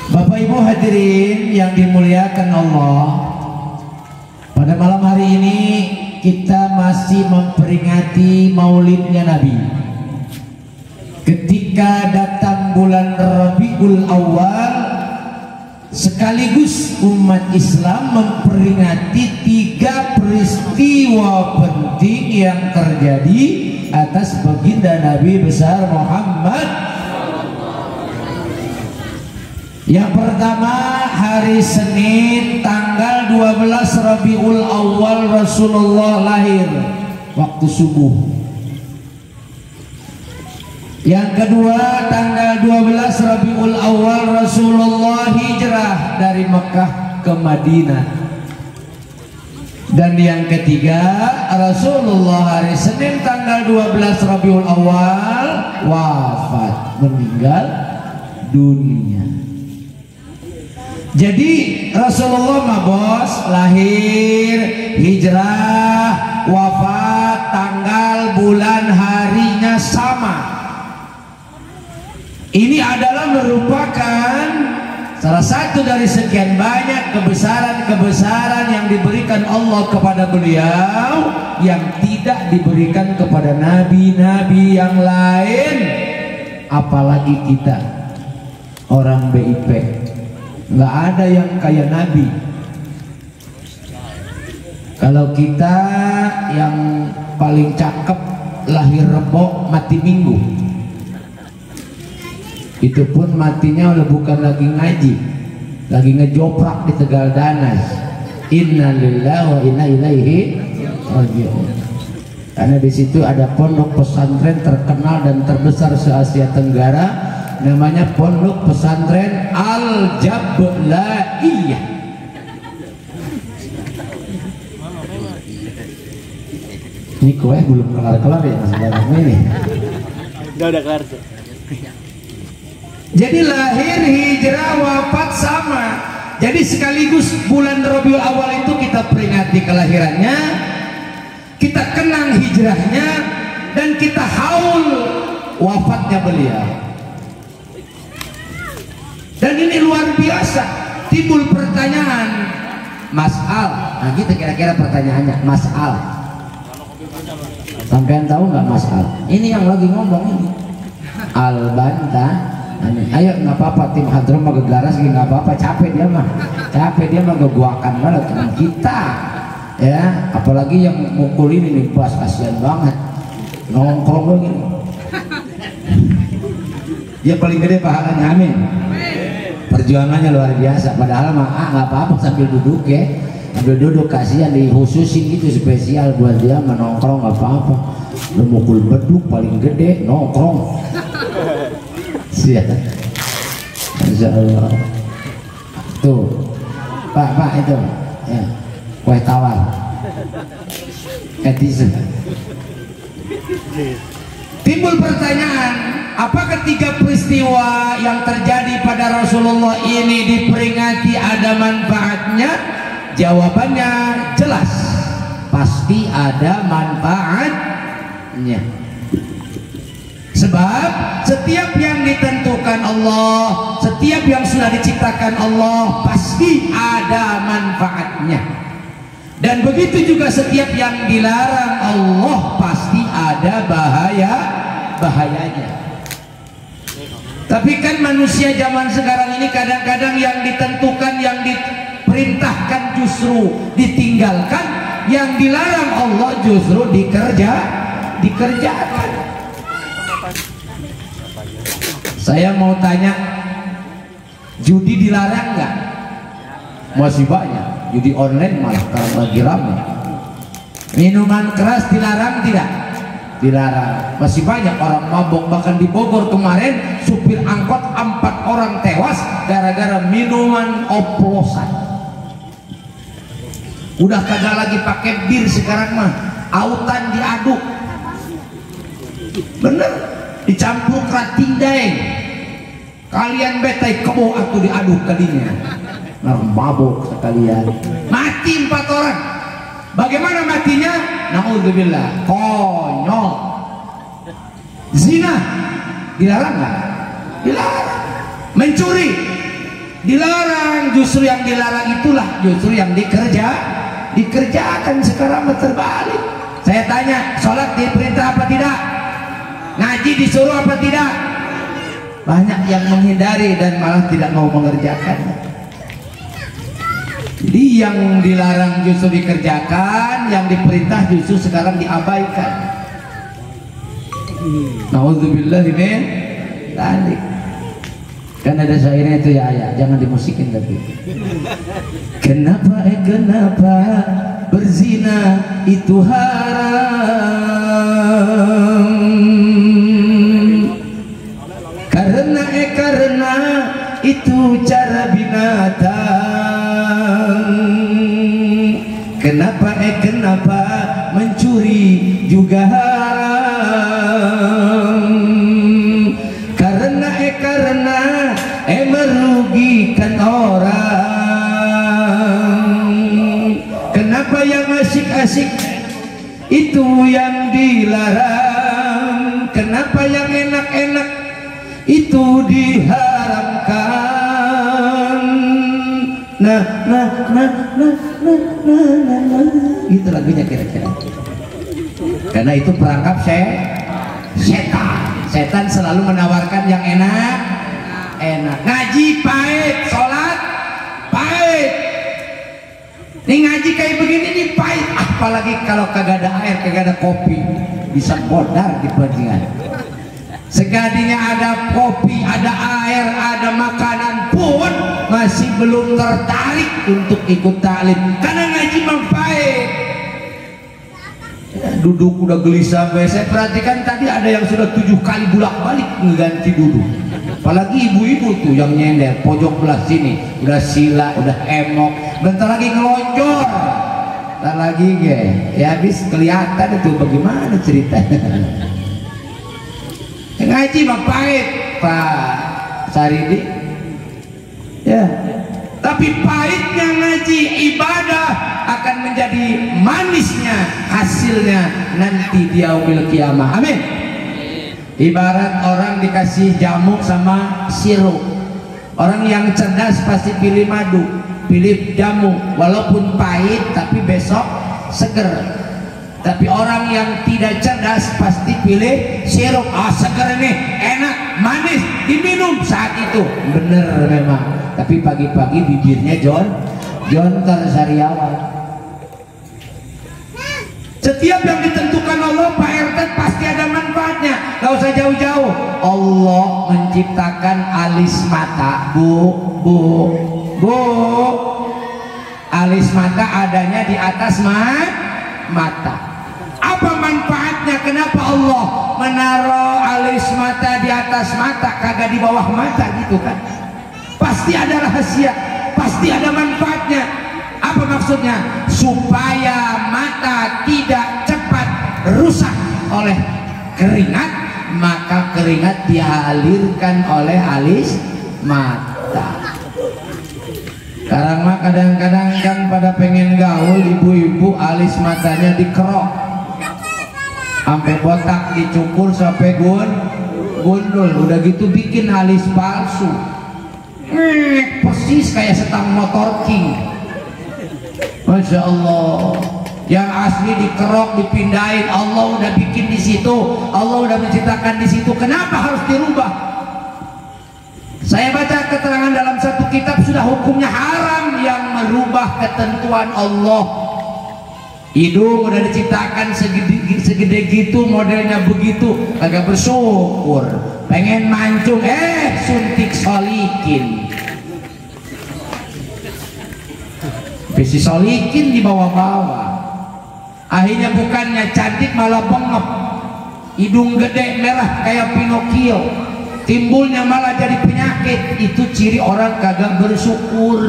Bapak Ibu hadirin yang dimuliakan Allah, pada malam hari ini kita masih memperingati maulidnya Nabi. Ketika datang bulan Rabiul Awal, sekaligus umat Islam memperingati 3 peristiwa penting yang terjadi atas baginda Nabi besar Muhammad. Yang pertama, hari Senin tanggal 12 Rabiul Awal Rasulullah lahir waktu subuh. Yang kedua, tanggal 12 Rabiul Awal Rasulullah hijrah dari Mekah ke Madinah. Dan yang ketiga, Rasulullah hari Senin tanggal 12 Rabiul Awal wafat, meninggal dunia. Jadi Rasulullah mah bos lahir, hijrah, wafat, tanggal, bulan, harinya sama. Ini adalah merupakan salah satu dari sekian banyak kebesaran-kebesaran yang diberikan Allah kepada beliau yang tidak diberikan kepada nabi-nabi yang lain. Apalagi kita orang BIP, nggak ada yang kayak nabi. Kalau kita yang paling cakep lahir Rebo mati Minggu, itu pun matinya udah bukan lagi ngaji, lagi ngejoprak di Tegal Danas. Innalillahi wa inna ilaihi raji'un. Karena di situ ada pondok pesantren terkenal dan terbesar se-Asia Tenggara, namanya Pondok Pesantren Al-Jablaiyah. Ini kue belum kelar-kelar ya mas ini. Udah kelar. Jadi lahir, hijrah, wafat sama. Jadi sekaligus bulan Rabiul Awal itu kita peringati kelahirannya, kita kenang hijrahnya, dan kita haul wafatnya beliau. Dan ini luar biasa. Timbul pertanyaan, Mas Al. Nah gitu kira-kira pertanyaannya, Mas Al. Sampean tahu nggak Mas Al? Ini yang lagi ngomong ini. Al Banta. Ayo nggak apa-apa, tim hadron mah gegaras nggak apa-apa, capek dia mah geguakan banget teman kita ya, apalagi yang mukul ini nih pas, kasihan banget nongkrong begini. Dia paling gede pahalanya, amin. Perjuangannya luar biasa, padahal mah nggak apa-apa sambil duduk ya, sambil duduk kasihan dihususin gitu spesial buat dia menongkrong, nggak apa-apa. Lu mukul beduk paling gede nongkrong. Siap. Insya Allah. Tuh Pak itu ya, kue tawar etizen. Timbul pertanyaan, apakah 3 peristiwa yang terjadi pada Rasulullah ini diperingati ada manfaatnya? Jawabannya jelas, pasti ada manfaatnya. Sebab setiap yang ditentukan Allah, setiap yang sudah diciptakan Allah pasti ada manfaatnya. Dan begitu juga setiap yang dilarang Allah pasti ada bahayanya. Tapi kan manusia zaman sekarang ini kadang-kadang yang ditentukan, yang diperintahkan justru ditinggalkan, yang dilarang Allah justru dikerjakan. Saya mau tanya, judi dilarang nggak? Masih banyak. Judi online malah sekarang lagi ramai. Minuman keras dilarang tidak? Dilarang. Masih banyak orang mabok, bahkan di Bogor kemarin supir angkot 4 orang tewas gara-gara minuman oplosan. Udah kagak lagi pakai bir sekarang mah, autan diaduk. Bener, dicampur kerating daeng. Kalian betai kebo aku diaduk kalinya. Mabuk sekalian. Mati 4 orang. Bagaimana matinya? Naudzubillah, konyol. Zina dilarang nggak? Dilarang. Mencuri dilarang. Justru yang dilarang itulah justru yang dikerjakan. Sekarang terbalik. Saya tanya, sholat diperintah apa tidak? Ngaji disuruh apa tidak? Banyak yang menghindari dan malah tidak mau mengerjakannya. Jadi yang dilarang justru dikerjakan, yang diperintah justru sekarang diabaikan. Nauzubillah min dzalik. Kan ada syairnya itu ya, ayah, jangan dimusikin tapi. Kenapa berzina itu haram? Karena itu cara binatang. Kenapa mencuri juga haram? Karena merugikan orang. Kenapa yang asik-asik itu yang dilarang? Kenapa yang enak-enak itu diharamkan? Nah, itu lagunya kira-kira. Karena itu perangkap setan. Setan selalu menawarkan yang enak. Ngaji pahit, sholat pahit. Nih ngaji kayak begini nih pahit. Apalagi kalau kagak ada air, kagak ada kopi, bisa bodar di bajingan. Segadinya ada kopi, ada air, ada makanan pun masih belum tertarik untuk ikut taklim karena ngaji pahit. Duduk udah gelisah. Saya perhatikan tadi ada yang sudah 7 kali bolak-balik ngeganti duduk. Apalagi ibu-ibu tuh yang nyender pojok belah sini, udah sila, udah emok, bentar lagi ngelonjor, bentar lagi ya habis kelihatan itu bagaimana ceritanya. Ngaji pahit Pak Saridi ya, tapi pahitnya ngaji ibadah akan menjadi manisnya hasilnya nanti di yaumil kiamah. Amin. Ibarat orang dikasih jamu sama sirup. Orang yang cerdas pasti pilih madu, pilih jamu walaupun pahit tapi besok seger. Tapi orang yang tidak cerdas pasti pilih sirup. Seger nih, enak, manis, diminum saat itu. Bener memang. Tapi pagi-pagi bibirnya jontor sariawan. Setiap yang ditentukan Allah Pak RT pasti ada manfaatnya. Gak usah jauh-jauh. Allah menciptakan alis mata. Bu, alis mata adanya di atas mata. Apa manfaatnya? Kenapa Allah menaruh alis mata di atas mata, kagak di bawah mata gitu kan? Pasti ada rahasia, pasti ada manfaatnya. Apa maksudnya? Supaya mata tidak cepat rusak oleh keringat, maka keringat dialirkan oleh alis mata. Sekarang mah kadang-kadang kan pada pengen gaul, ibu-ibu alis matanya dikerok sampai botak, dicukur sampai gundul, udah gitu bikin alis palsu. Persis kayak setang motor king. Masya Allah, yang asli dikerok, dipindahin. Allah udah bikin di situ, Allah udah menciptakan di situ. Kenapa harus dirubah? Saya baca keterangan dalam satu kitab sudah hukumnya haram yang merubah ketentuan Allah. Hidung udah diciptakan segede gitu, modelnya begitu, agak bersyukur. Pengen mancung, suntik solikin. Besi solikin di bawah-bawah. Akhirnya bukannya cantik malah bengep. Hidung gede merah kayak Pinocchio. Timbulnya malah jadi penyakit. Itu ciri orang kagak bersyukur.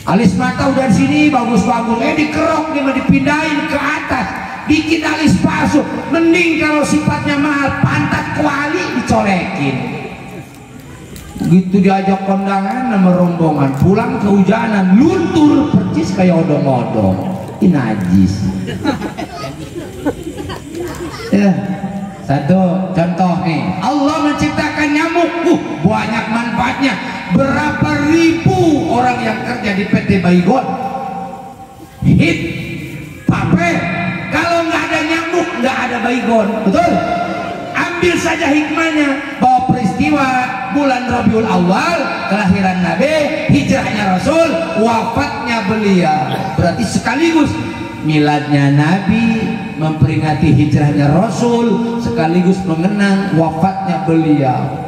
Alis mata udah di sini bagus-bagus, dikerok, dipindahin ke atas, bikin alis palsu. Mending kalau sifatnya mahal, pantat kuali dicolekin. Begitu diajak kondangan sama rombongan, pulang kehujanan, luntur percis kayak odong-odong. Ini najis. Ya, satu contoh nih, Allah menciptakan nyamuk, banyak manfaatnya. Berapa ribu orang yang kerja di PT Baygon hit pape. Kalau nggak ada nyamuk nggak ada baygon, betul? Ambil saja hikmahnya bahwa peristiwa bulan Rabiul Awal, kelahiran Nabi, hijrahnya Rasul, wafatnya beliau, berarti sekaligus miladnya Nabi, memperingati hijrahnya Rasul, sekaligus mengenang wafatnya beliau.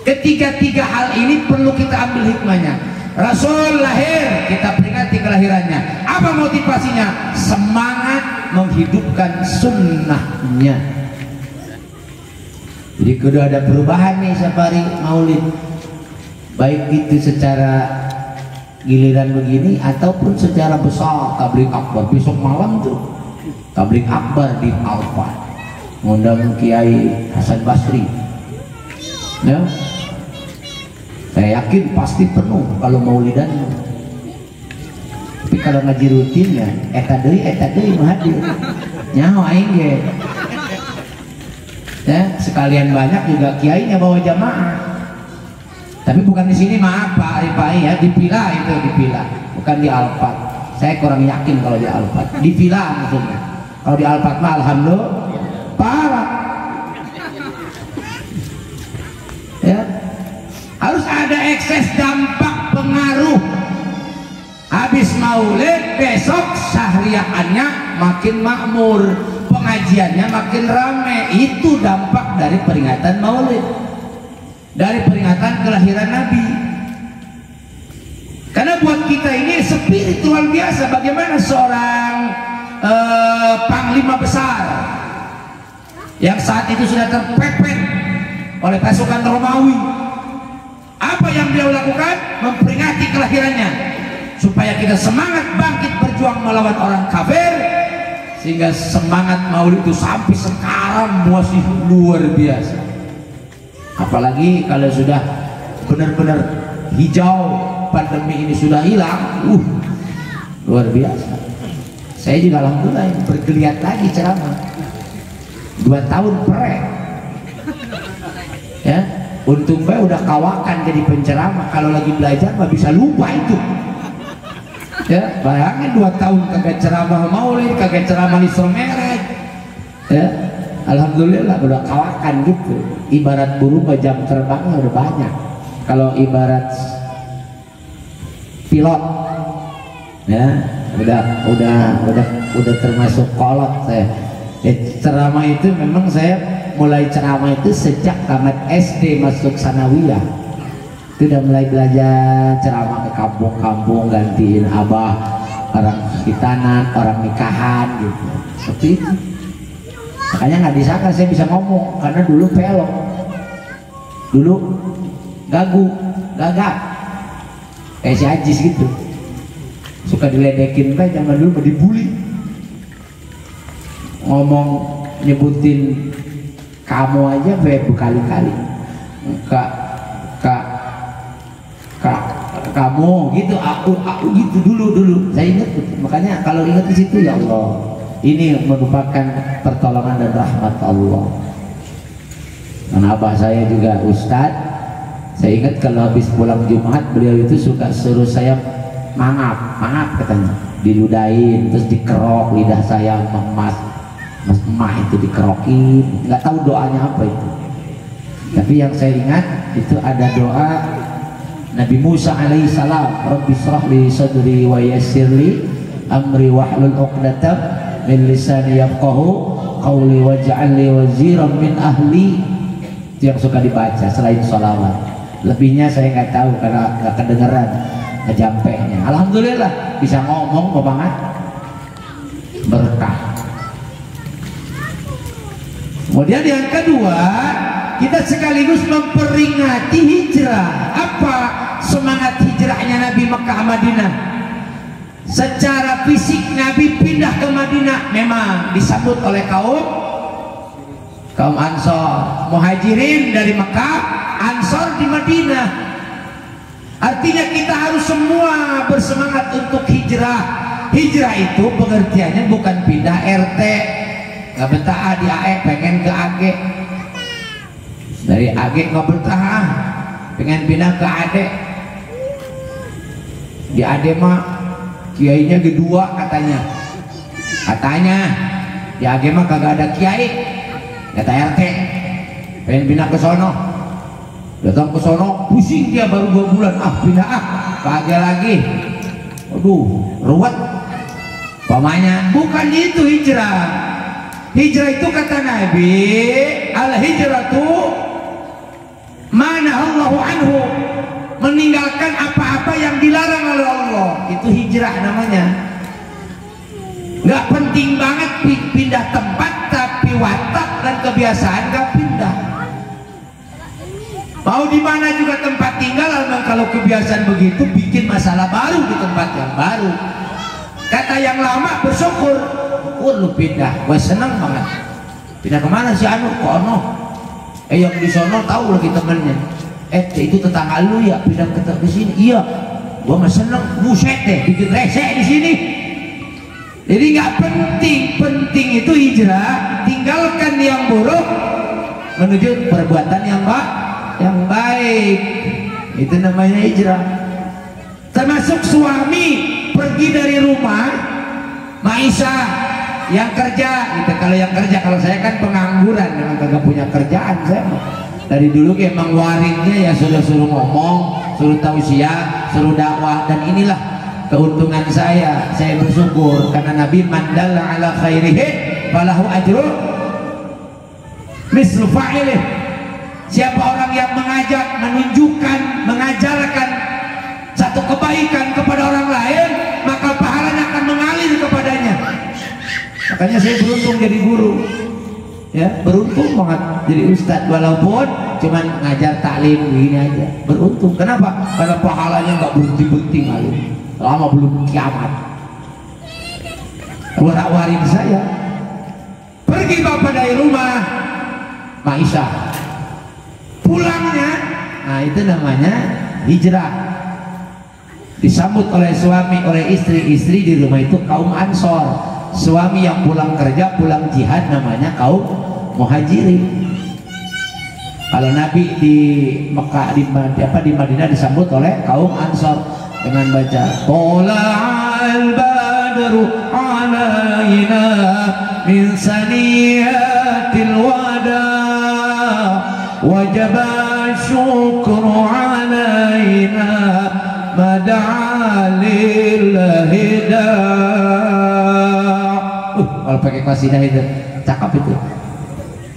Ketiga-tiga hal ini perlu kita ambil hikmahnya. Rasul lahir, kita peringati kelahirannya. Apa motivasinya? Semangat menghidupkan sunnahnya. Jadi kudu ada perubahan nih safari maulid, baik itu secara giliran begini ataupun secara besar. Tablik akbar besok malam tuh, tablik akbar di Alfa, ngundang Kiai Hasan Basri ya. Saya yakin pasti penuh kalau maulidan. Tapi kalau ngaji rutin ya eta deui mah hadir nyaho aing ge ya, sekalian banyak juga kiainya bawa jamaah. Tapi bukan di sini, maaf Pak Arifai ya, di Villa itu, di Villa, bukan di Alphard. Saya kurang yakin kalau di Alphard, di Villa maksudnya. Kalau di Alphard mah alhamdulillah parah. Ya, harus ada ekses dampak pengaruh. Habis maulid besok syahriahannya makin makmur, pengajiannya makin rame. Itu dampak dari peringatan maulid, dari peringatan kelahiran Nabi. Karena buat kita ini spiritual biasa. Bagaimana seorang panglima besar yang saat itu sudah terpepet oleh pasukan Romawi, apa yang beliau lakukan? Memperingati kelahirannya supaya kita semangat bangkit berjuang melawan orang kafir, sehingga semangat maulid itu sampai sekarang masih luar biasa. Apalagi kalau sudah benar-benar hijau, pandemi ini sudah hilang, luar biasa. Saya juga alhamdulillah bergeliat lagi ceramah 2 tahun prek ya. Untung saya udah kawakan jadi penceramah, kalau lagi belajar mah bisa lupa itu ya. Bayangin 2 tahun kagak ceramah maulid, kagak ceramah Isra Mi'raj ya. Alhamdulillah udah kawakan gitu. Ibarat burung jam terbangnya udah banyak. Kalau ibarat pilot ya udah termasuk kolot saya. Ceramah itu memang saya mulai ceramah itu sejak tamat SD masuk sanawiyah. Itu udah mulai belajar ceramah ke kampung-kampung, gantiin abah, orang hitanan, orang nikahan gitu. Seperti itu. Makanya nggak disangka saya bisa ngomong, karena dulu pelok, dulu gagap, kayak si Ajis gitu, suka diledekin kan, zaman dulu dibully, ngomong nyebutin kamu aja berkali-kali, kamu gitu, aku gitu dulu, saya ingat. Makanya kalau ingat di situ, ya Allah, ini merupakan pertolongan dan rahmat Allah. Dan abah saya juga ustadz. Saya ingat kalau habis pulang Jumat, beliau itu suka suruh saya mangap katanya, diludahin, terus dikerok lidah saya, emas itu dikerokin. Nggak tahu doanya apa itu. Tapi yang saya ingat itu ada doa Nabi Musa alaihissalam, Rabbi shrah li sadri wa yassir li amri wahlul 'uqdatam min lisani yafqahu qawli waj'al li waziran min ahli. Itu yang suka dibaca selain sholawat. Lebihnya saya nggak tahu karena nggak kedengeran ngejampenya. Alhamdulillah bisa ngomong banget, berkah. Kemudian yang kedua, kita sekaligus memperingati hijrah. Apa semangat hijrahnya Nabi Mekah Madinah? Secara fisik Nabi pindah ke Madinah memang disambut oleh kaum Ansor, Muhajirin dari Mekah, Ansor di Madinah. Artinya kita harus semua bersemangat untuk hijrah. Hijrah itu pengertiannya bukan pindah RT, nggak betah di AE pengen ke AG, dari AG nggak betah pengen pindah ke AD, di AD mah kiainya kedua katanya di agama kagak ada kiai, kata RT pengen pindah ke sono, datang ke sono pusing dia baru 2 bulan, pindah kagak lagi, aduh ruwet. Pamanya bukan itu hijrah. Hijrah itu kata Nabi, al hijratu mana Allahu anhu, meninggalkan apa-apa yang dilarang oleh Allah, itu hijrah namanya. Nggak penting banget pindah tempat, tapi watak dan kebiasaan nggak pindah. Mau di mana juga tempat tinggal, kalau kebiasaan begitu bikin masalah baru di tempat yang baru. Kata yang lama bersyukur, lu pindah, gue seneng banget. Pindah kemana si Anu? Ke ono. Yang di sono tahu lagi temennya. Itu tetangga lu ya, pindah ke sini. Iya, gue mah seneng. Buset deh, bikin resek di sini. Jadi nggak penting itu hijrah. Tinggalkan yang buruk menuju perbuatan yang baik. Itu namanya hijrah. Termasuk suami pergi dari rumah, Maisha yang kerja gitu. Kalau yang kerja, kalau saya kan pengangguran, memang kagak punya kerjaan. Saya dari dulu emang waringnya ya suruh ngomong, suruh tausiah, suruh dakwah, dan inilah keuntungan saya bersyukur karena Nabi mandalla ala khairihi falahu ajru mislu fa'ilih. Siapa orang yang mengajak, menunjukkan, mengajarkan satu kebaikan kepada orang lain, maka pahalanya akan mengalir kepadanya. Makanya saya beruntung jadi guru, ya beruntung banget jadi ustadz, walaupun cuman ngajar taklim begini aja, beruntung. Kenapa? Karena pahalanya nggak berhenti ngalir, lama belum kiamat. Warak-warin saya pergi bapak dari rumah, Maisha pulangnya, nah itu namanya hijrah. Disambut oleh suami, oleh istri di rumah itu kaum Ansor. Suami yang pulang kerja, pulang jihad namanya kaum Muhajirin. Kalau Nabi di Mekah, di Madinah disambut oleh kaum Ansor dengan baca Tola'al badru alaina min saniyatil wada wajaba syukru alaina mada'alillahi kalau pakai qasidah itu cakep itu.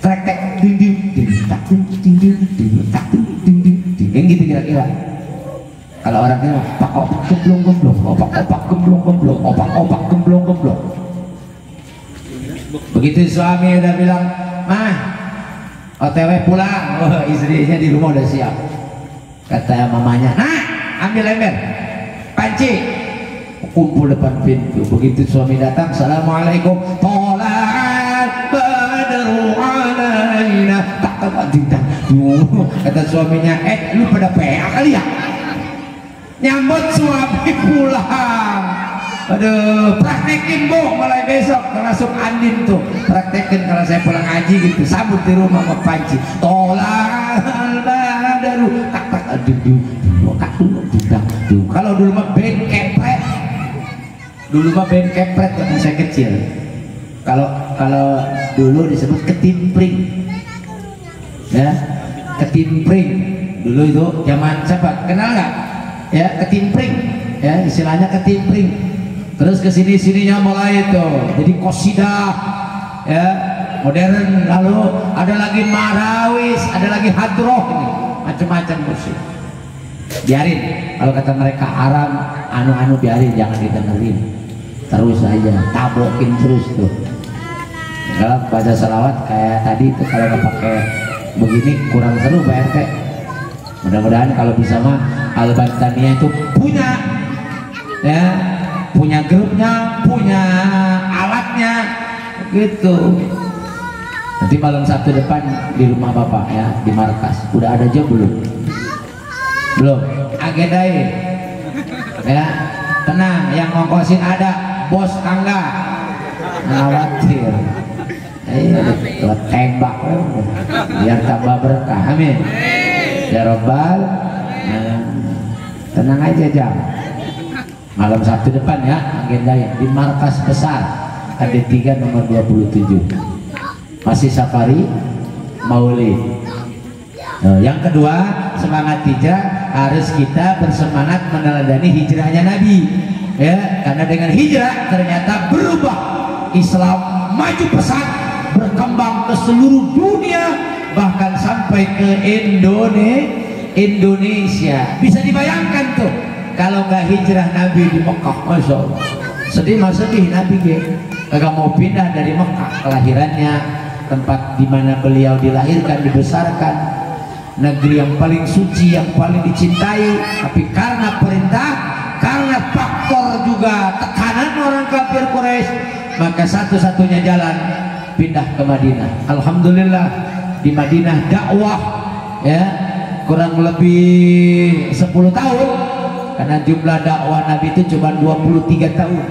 Trek ding ding ding tak ding ding ding tak ding ding ding yang gitu kira-kira. Kalau orangnya opak gemblong-gemblong, opak gemblong-gemblong, opak gemblong-gemblong. Begitu suami udah bilang, "Mah, OTW pulang." Oh, istrinya di rumah udah siap. Kata mamanya, "Nah, ambil ember, panci." Kumpul depan pintu. Begitu suami datang, "Assalamualaikum." Tola'al badru alaina. Tak dindang. Kata suaminya, "Lu pada PA kali ya?" Nyambut suami pulang. Aduh, praktekin Bu, mulai besok termasuk Andin tuh. Praktekin kalau saya pulang ngaji gitu, sambut di rumah sama panci. Tola'al badru. Tak dinding. Kalau dulu mah band kepret. Dulu mah band kepret waktu saya kecil. Kalau dulu disebut ketimpring, ya, ketimpring. Dulu itu zaman siapa? Kenal nggak? Ya, ketimpring, ya istilahnya ketimpring. Terus kesini-sininya mulai itu jadi kosidah, ya modern. Lalu ada lagi marawis, ada lagi hadroh, ini macam-macam musik. Biarin, kalau kata mereka haram, anu biarin, jangan didengerin. Terus aja, tablokin terus tuh. Kalau baca salawat kayak tadi tuh, kalau nggak pakai begini kurang seru Pak RT. Mudah-mudahan kalau bisa mah Al-Bantaniyah itu punya, ya, punya grupnya, punya alatnya, gitu. Nanti malam Sabtu depan di rumah Bapak ya, di markas. Udah ada job belum? Belum. Agendain, ya. Tenang, yang ngongkosin ada. Bos kagak khawatir, tembak biar tambah berkah, amin ya robbal. Tenang aja jam, malam Sabtu depan ya, agendanya di markas besar AD3 nomor 27 masih safari maulid. Yang kedua, semangat hijrah harus kita bersemangat meneladani hijrahnya Nabi ya, karena dengan hijrah ternyata berubah Islam, maju pesat, berkembang ke seluruh dunia, bahkan sampai ke Indonesia. Bisa dibayangkan tuh kalau nggak hijrah Nabi di Mekah, Masya Allah. Sedih mas sedih Nabi kagak mau pindah dari Mekah, kelahirannya, tempat di mana beliau dilahirkan, dibesarkan, negeri yang paling suci, yang paling dicintai, tapi karena perintah, karena faktor juga tekanan orang kafir Quraisy, maka satu-satunya jalan pindah ke Madinah. Alhamdulillah di Madinah dakwah ya kurang lebih 10 tahun, karena jumlah dakwah Nabi itu cuma 23 tahun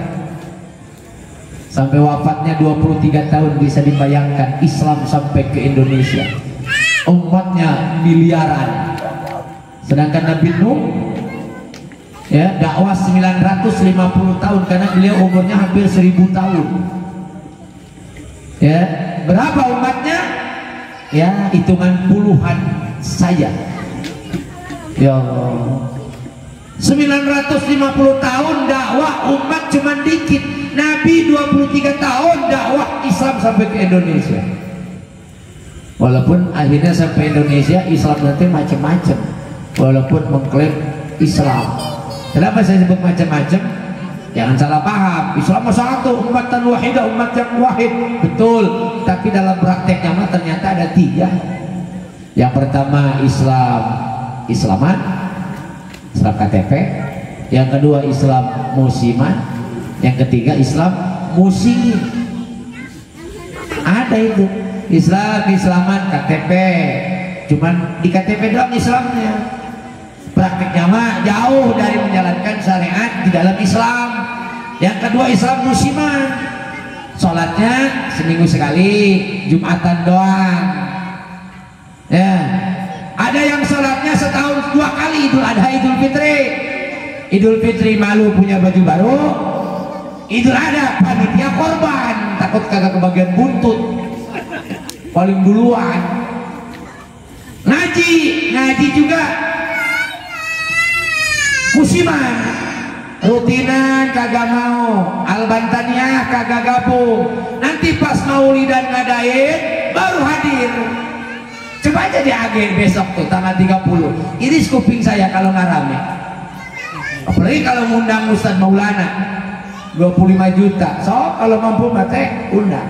sampai wafatnya 23 tahun. Bisa dibayangkan Islam sampai ke Indonesia, umatnya miliaran, sedangkan Nabi Nuh ya dakwah 950 tahun karena beliau umurnya hampir 1000 tahun ya. Berapa umatnya? Ya hitungan puluhan saja ya Allah. 950 tahun dakwah umat cuman dikit, Nabi 23 tahun dakwah Islam sampai ke Indonesia. Walaupun akhirnya sampai Indonesia Islam nanti macam-macam, walaupun mengklaim Islam. Kenapa saya sebut macam-macam? Jangan salah paham, Islam satu, ummatan wahidah, umat yang wahid, betul. Tapi dalam prakteknya mah ternyata ada 3. Yang pertama Islaman, Islam KTP. Yang kedua Islam musiman. Yang ketiga Islam muslimin. Ada itu Islaman KTP, cuman di KTP doang Islamnya. Prakteknya mah jauh dari menjalankan syariat di dalam Islam. Yang kedua Islam musiman, sholatnya seminggu sekali, Jumatan doang ya. Ada yang sholatnya setahun 2 kali, Idul Adha, Idul Fitri. Idul Fitri malu punya baju baru, Idul Adha panitia korban, takut kagak kebagian buntut, paling duluan. Ngaji juga musiman, rutinan kagak mau, albantaniyah kagak gabung, nanti pas maulidan ngadain baru hadir. Coba aja di agen besok tuh tanggal 30, iris kuping saya kalau nggak rame, apalagi kalau ngundang Ustadz Maulana 25 juta, so kalau mampu mate undang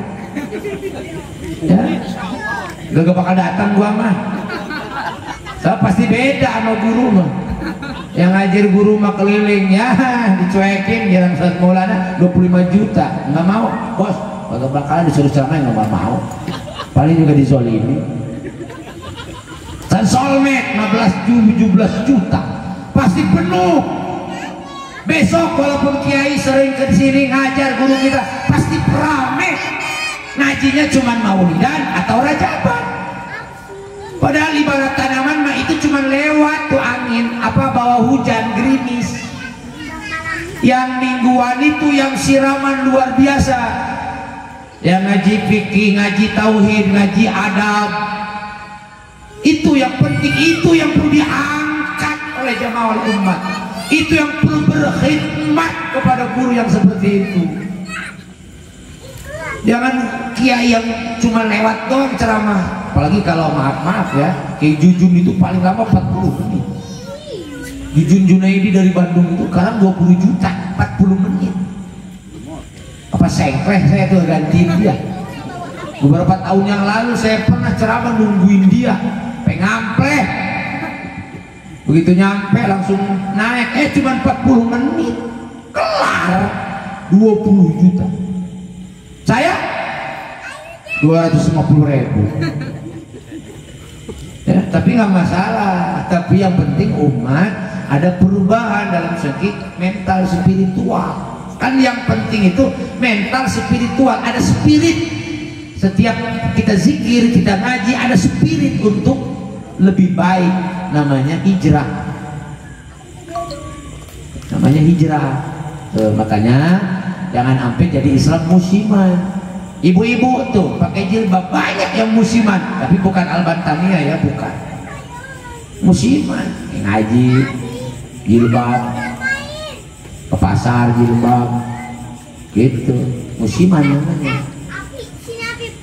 ya, gak bakal datang gua mah, so pasti beda sama guru mah. Yang ngajar guru mah keliling ya, dicuekin jalan Ustadz Maulana 25 juta, nggak mau bos, kalau bakalan disuruh ceramah nggak mau, paling juga dizolimi. Dan solmed 15-17 juta pasti penuh. Besok walaupun kiai sering ke sini ngajar, guru kita pasti rame. Ngajinya cuma maulidan atau rajaban. Padahal ibarat tanaman mah itu cuma lewat tuh angin, apa bawa hujan gerimis. Yang mingguan itu yang siraman luar biasa. Yang ngaji fikih, ngaji tauhid, ngaji adab. Itu yang penting, itu yang perlu diangkat oleh jamaah umat. Itu yang perlu berkhidmat kepada guru yang seperti itu. Jangan kiai yang cuma lewat doang ceramah. Apalagi kalau maaf ya, Kiai Jujun itu paling lama 40 menit. Jujun Junaidi dari Bandung itu sekarang 20 juta 40 menit. Apa sengkleh saya tuh gantiin dia. Beberapa tahun yang lalu saya pernah ceramah nungguin dia, pengampleh. Begitu nyampe langsung naik, cuma 40 menit kelar 20 juta. Saya 250.000 ya, tapi nggak masalah. Tapi yang penting umat ada perubahan dalam segi mental spiritual. Kan yang penting itu mental spiritual, ada spirit. Setiap kita zikir, kita ngaji, ada spirit untuk lebih baik. Namanya hijrah. Namanya hijrah. Makanya jangan sampai jadi Islam musiman. Ibu-ibu tuh pakai jilbab banyak yang musiman, tapi bukan Al-Bantamia ya, bukan. Musiman, ngaji jilbab, ke pasar jilbab, gitu. Musiman namanya.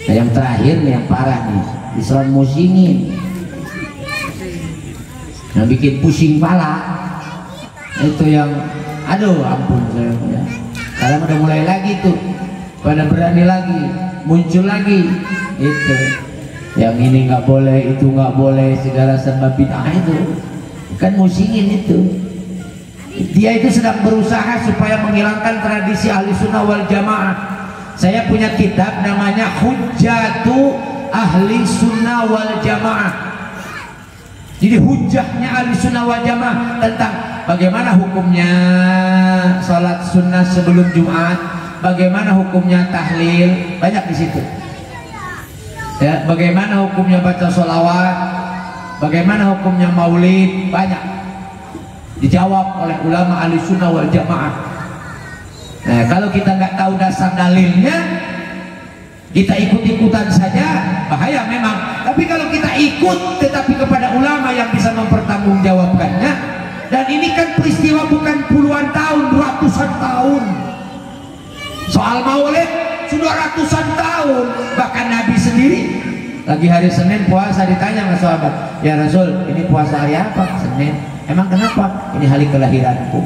Nah, yang terakhir nih yang parah nih, Islam musingin, yang bikin pusing pala. Itu yang, aduh ampun saya ya. Sekarang udah mulai lagi tuh, pada berani lagi, muncul lagi. Itu, yang ini nggak boleh, itu nggak boleh, segala serba bid'ah itu, kan musingin itu. Dia itu sedang berusaha supaya menghilangkan tradisi ahli sunnah wal jamaah. Saya punya kitab namanya Hujjatu Ahli Sunnah wal Jamaah. Jadi hujahnya ahli sunnah wal jamaah tentang bagaimana hukumnya sholat sunnah sebelum Jumat, bagaimana hukumnya tahlil, banyak di situ. Ya, bagaimana hukumnya baca sholawat, bagaimana hukumnya maulid, banyak dijawab oleh ulama ahli sunnah wal jamaah. Nah, kalau kita nggak tahu dasar dalilnya, kita ikut-ikutan saja, bahaya memang. Tapi kalau kita ikut tetapi kepada ulama yang bisa mempertanggungjawabkannya, dan ini kan peristiwa bukan puluhan tahun, ratusan tahun. Soal maulid sudah ratusan tahun. Bahkan Nabi sendiri lagi hari Senin puasa ditanya sama sahabat, ya Rasul, ini puasa hari apa? Senin. Emang kenapa? Ini hari kelahiranku,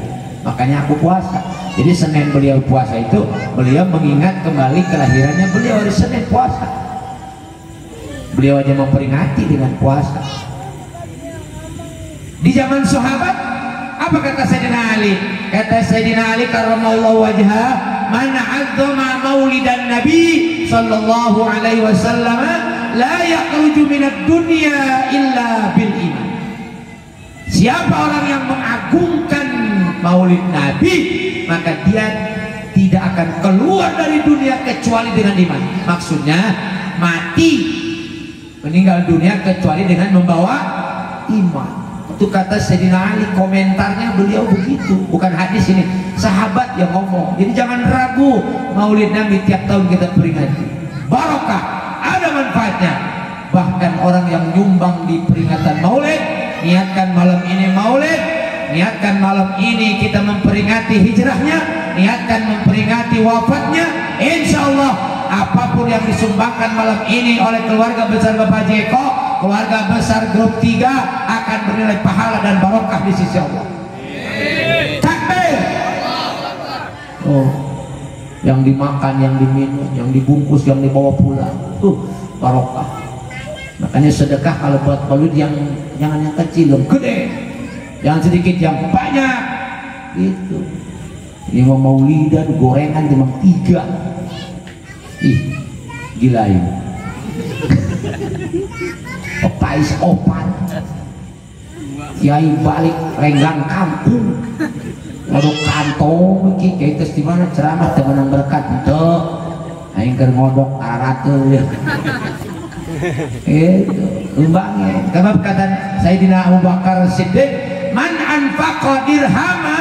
makanya aku puasa. Jadi Senin beliau puasa itu beliau mengingat kembali kelahirannya beliau hari Senin puasa. Beliau aja memperingati dengan puasa. Di zaman sahabat apa kata Sayyidina Ali? Kata Sayyidina Ali karramallahu wajhah, man 'azzama maulidan nabi sallallahu alaihi wasallam la yakhruju minad dunya illa bil iman. Siapa orang yang mengagungkan maulid Nabi, maka dia tidak akan keluar dari dunia kecuali dengan iman. Maksudnya mati, meninggal dunia kecuali dengan membawa iman. Itu kata Sayyidina Ali, komentarnya beliau begitu, bukan hadis ini, sahabat yang ngomong. Jadi jangan ragu, maulid Nabi tiap tahun kita peringati, barokah, ada manfaatnya. Bahkan orang yang nyumbang di peringatan maulid, niatkan malam ini maulid, niatkan malam ini kita memperingati hijrahnya, niatkan memperingati wafatnya, insya Allah apapun yang disumbangkan malam ini oleh keluarga besar Bapak Jeko, keluarga besar grup 3 akan bernilai pahala dan barokah di sisi Allah. Takbir. Oh, yang dimakan, yang diminum, yang dibungkus, yang dibawa pulang, barokah. Makanya sedekah kalau buat maulid yang jangan yang kecil, yang gede, yang sedikit, yang banyak. Gitu. Ini mau maulidan gorengan cuma 3. Ih, gila ini. Pepais opat. Kiai balik renggang kampung. Lalu kantong iki kiai tes di mana ceramah teman berkat itu. Aing keur ngodok aratul ya. Itu umbangnya. Sebab kata Sayyidina Abu Bakar Siddiq, man anfaqa dirhama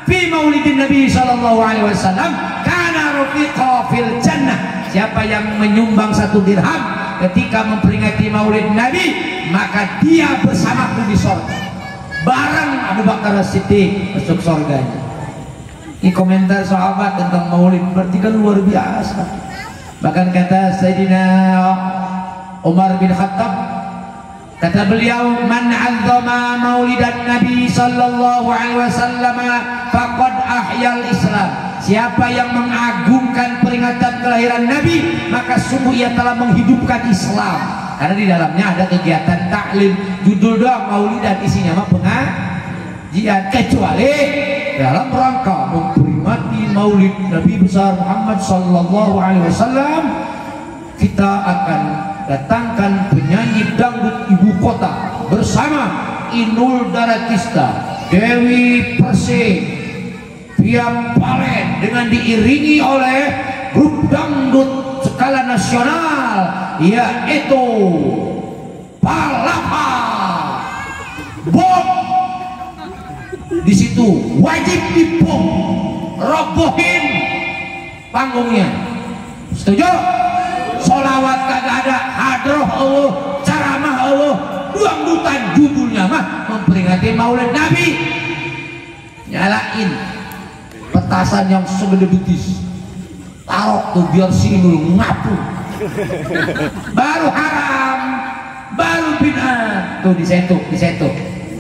fi maulidin Nabi sallallahu alaihi wasallam kana rafiqa fil jannah. Siapa yang menyumbang 1 dirham ketika memperingati maulid Nabi, maka dia bersamaku di surga. Bareng Abu Bakar Siddiq masuk surganya. Ini komentar sahabat tentang maulid berarti kan luar biasa. Bahkan kata Sayyidina Umar bin Khattab, kata beliau, man 'azzama maulidan Nabi sallallahu alaihi wasallam faqad ahyal Islam. Siapa yang mengagungkan peringatan kelahiran Nabi, maka sungguh ia telah menghidupkan Islam. Karena di dalamnya ada kegiatan taklim, judul doang maulidan, isinya mah pengajian, kecuali dalam rangka memperingati maulid Nabi besar Muhammad sallallahu alaihi wasallam, kita akan datangkan penyanyi dangdut ibu kota bersama Inul Daratista, Dewi Persik, Via Valen, dengan diiringi oleh grup dangdut skala nasional, yaitu Palapa Bom. Di situ wajib dibom robohin panggungnya. Setuju? Sholawat kagak ada, hadroh Allah, ceramah Allah, dangdutan judulnya mah memperingati Maulid Nabi. Nyalain petasan yang segede betis, taruh tuh biar sini dulu ngapu. Baru haram, baru bid'ah. Tuh disetuk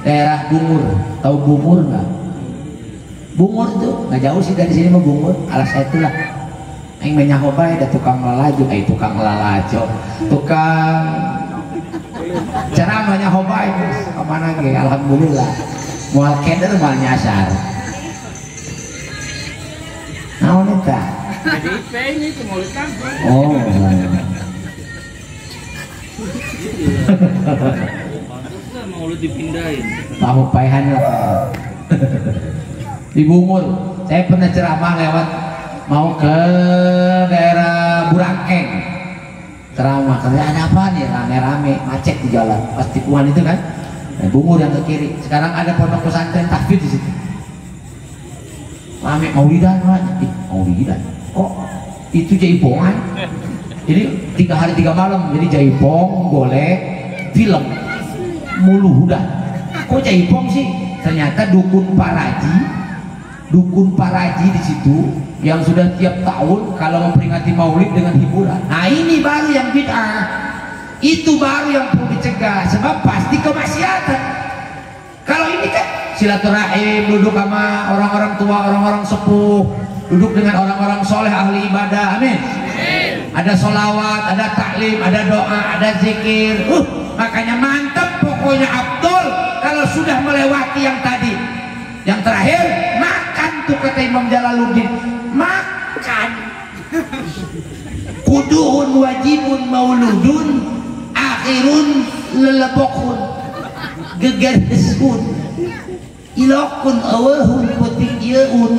daerah Bungur. Tahu Bungur nggak? Bungur tuh nggak jauh sih dari sini mah Bungur. Alas itu lah. Yang menyahobai ada tukang lalajo, tukang ceramahnya hobai kemana ge? Alhamdulillah. Mual keder mual nyasar. Naon eta? PDIP ini Maulid Nabi. Oh. Maulid dipindahin. Pahupayan lah. Di Bungur, saya pernah ceramah lewat mau ke daerah Burangkeng. Ceramah, karena ada apa nih rame-rame macet di jalan pas tikungan itu kan. Bungur yang ke kiri. Sekarang ada pondok pesantren tahfidz di situ. Rame maulidan, maulidan. Oh, itu jaipongan. Jadi 3 hari 3 malam. Jadi jaipong, boleh film mulu hudan. Kok jaipong sih? Ternyata dukun paraji di situ yang sudah tiap tahun kalau memperingati Maulid dengan hiburan. Nah ini baru yang bid'ah. Itu baru yang perlu dicegah, sebab pasti kemaksiatan. Kalau ini kan silaturahim, duduk sama orang-orang tua, orang-orang sepuh, duduk dengan orang-orang soleh ahli ibadah, amin. Ada sholawat, ada taklim, ada doa, ada zikir. Makanya mantap pokoknya Abdul kalau sudah melewati yang tadi. Yang terakhir makan tuh kata Imam Jalaluddin, makan. Kuduhun wajibun mauludun akhirun lelebokun gegaresun ilokun awahun petik yeun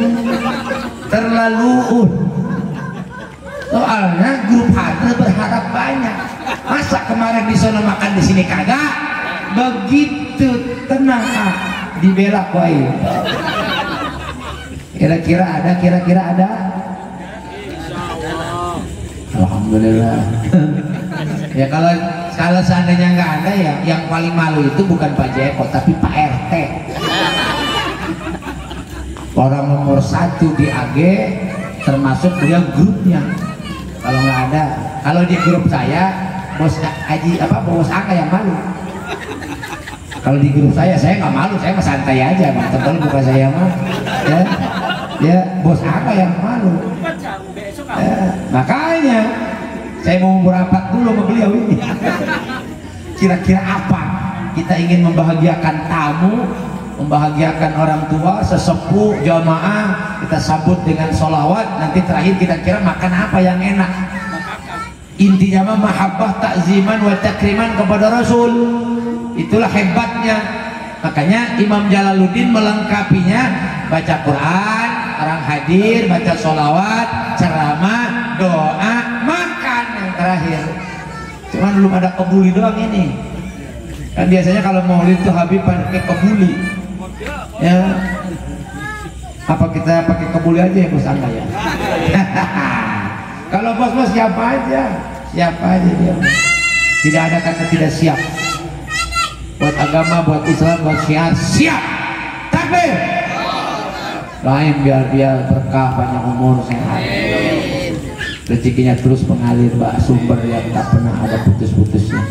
terlaluun. Soalnya grup hadra berharap banyak. Masa kemarin di sana makan di sini kagak? Begitu tenang dibelak wae. Kira-kira ada? Alhamdulillah. Ya kalau seandainya nggak ada ya, yang paling malu itu bukan Pak Jeko tapi Pak RT. Orang nomor 1 di AG, termasuk beliau grupnya. Kalau nggak ada, kalau di grup saya bos angka yang malu. Kalau di grup saya nggak malu, saya mah santai aja, bang. Tebal bukan saya mah. Ya bos angka yang malu. Makanya saya mau merapat dulu sama beliau ini. Kira-kira apa? Kita ingin membahagiakan tamu, membahagiakan orang tua, sesepuh, jamaah. Kita sambut dengan sholawat. Nanti terakhir kita kira makan apa yang enak. Intinya mah mahabbah, takziman, wa takriman kepada Rasul. Itulah hebatnya. Makanya Imam Jalaluddin melengkapinya, baca Quran, orang hadir, baca sholawat, ceramah, doa, makan yang terakhir. Cuman belum ada kebuli doang ini. Kan biasanya kalau maulid itu Habib pakai kebuli. Ya. Apa kita pakai kebuli aja ya bos Angga ya? Kalau bos-bos siapa aja dia. Tidak ada kata tidak siap. Buat agama, buat Islam, buat syiar, siap. Takbir. Lain biar dia berkah, banyak umur, sehat. Rezekinya terus mengalir, sumber yang tak pernah ada putus-putusnya.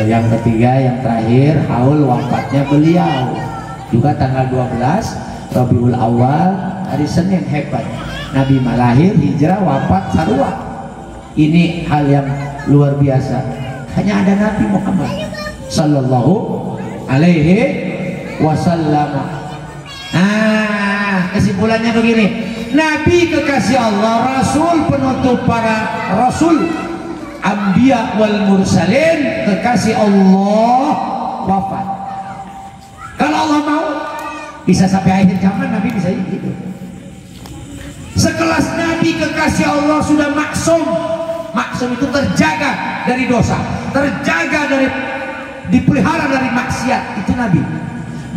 Yang ketiga, yang terakhir, haul wafatnya beliau juga tanggal 12 Rabiul Awal, hari Senin. Hebat. Nabi malahir, hijrah, wafat, sarwa. Ini hal yang luar biasa. Hanya ada Nabi Muhammad sallallahu alaihi wasallam. Nah, kesimpulannya begini. Nabi kekasih Allah, Rasul penutup para Rasul, Anbiya wal Mursalin, kekasih Allah, wafat. Kalau Allah mau, bisa sampai akhir zaman Nabi bisa hidup. Sekelas Nabi kekasih Allah sudah maksum. Maksum itu terjaga dari dosa, terjaga dari, dipelihara dari maksiat. Itu Nabi.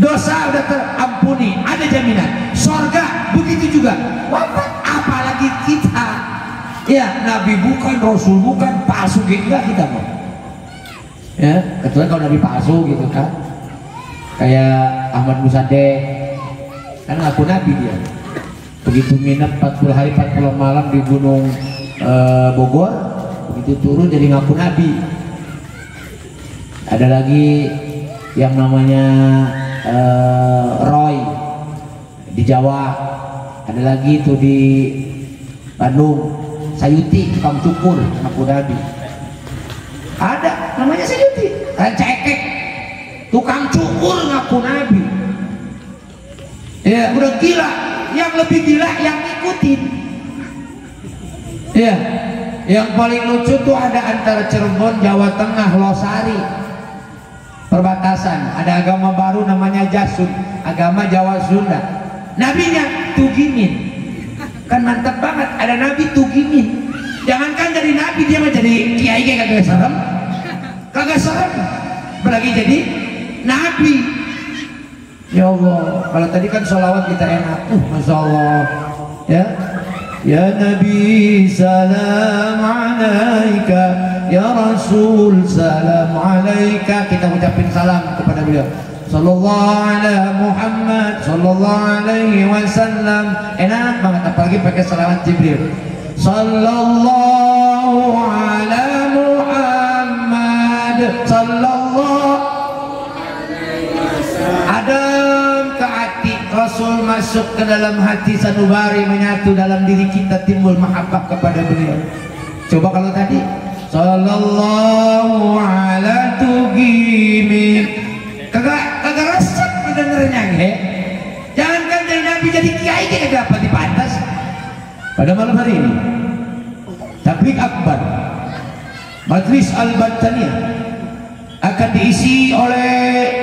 dosa udah terampuni, ada jaminan. Sorga begitu juga. Wafat apalagi kita. Ya, Nabi bukan, Rasul bukan, palsu gitu enggak kita mau. Ya, kecuali kalau Nabi palsu gitu kan. Kayak Ahmad Musaddiq kan ngaku Nabi dia. Begitu nginep 40 hari 40 malam di Gunung Bogor, begitu turun jadi ngaku Nabi. Ada lagi yang namanya Roy di Jawa, ada lagi itu di Bandung Sayuti tukang cukur ngaku Nabi. Ada namanya Sayuti, Cekek tukang cukur ngaku Nabi. Ya udah gila, yang lebih gila yang ngikutin. Ya, yang paling lucu tuh ada antara Cirebon, Jawa Tengah, Losari, perbatasan. Ada agama baru namanya Jasun, agama Jawa Sunda. Nabinya Tugimin, kan mantap banget. Ada Nabi Tugimin. Jangankan jadi Nabi, dia mah jadi kiai kagak serem, kagak serem. Apalagi jadi Nabi. Ya Allah, kalau tadi kan sholawat kita enak, Masya Allah. Ya, ya Nabi salam alaika, ya Rasul salam alaika. Kita ucapin salam kepada beliau. Sallallahu ala Muhammad, sallallahu alaihi wasallam. Enak banget, apalagi pakai salawat Jibril. Sallallahu ala Muhammad, sallallahu. Adem ke hati, Rasul masuk ke dalam hati sanubari, menyatu dalam diri kita, timbul mahabbah kepada beliau. Coba kalau tadi sallallahu ala Tugimin, kagak resep mendengarnya nge. Jangankan jadi Nabi, jadi kiai kagak dapat dipantas. Pada malam hari ini tablik akbar Majlis Al-Battaniyah akan diisi oleh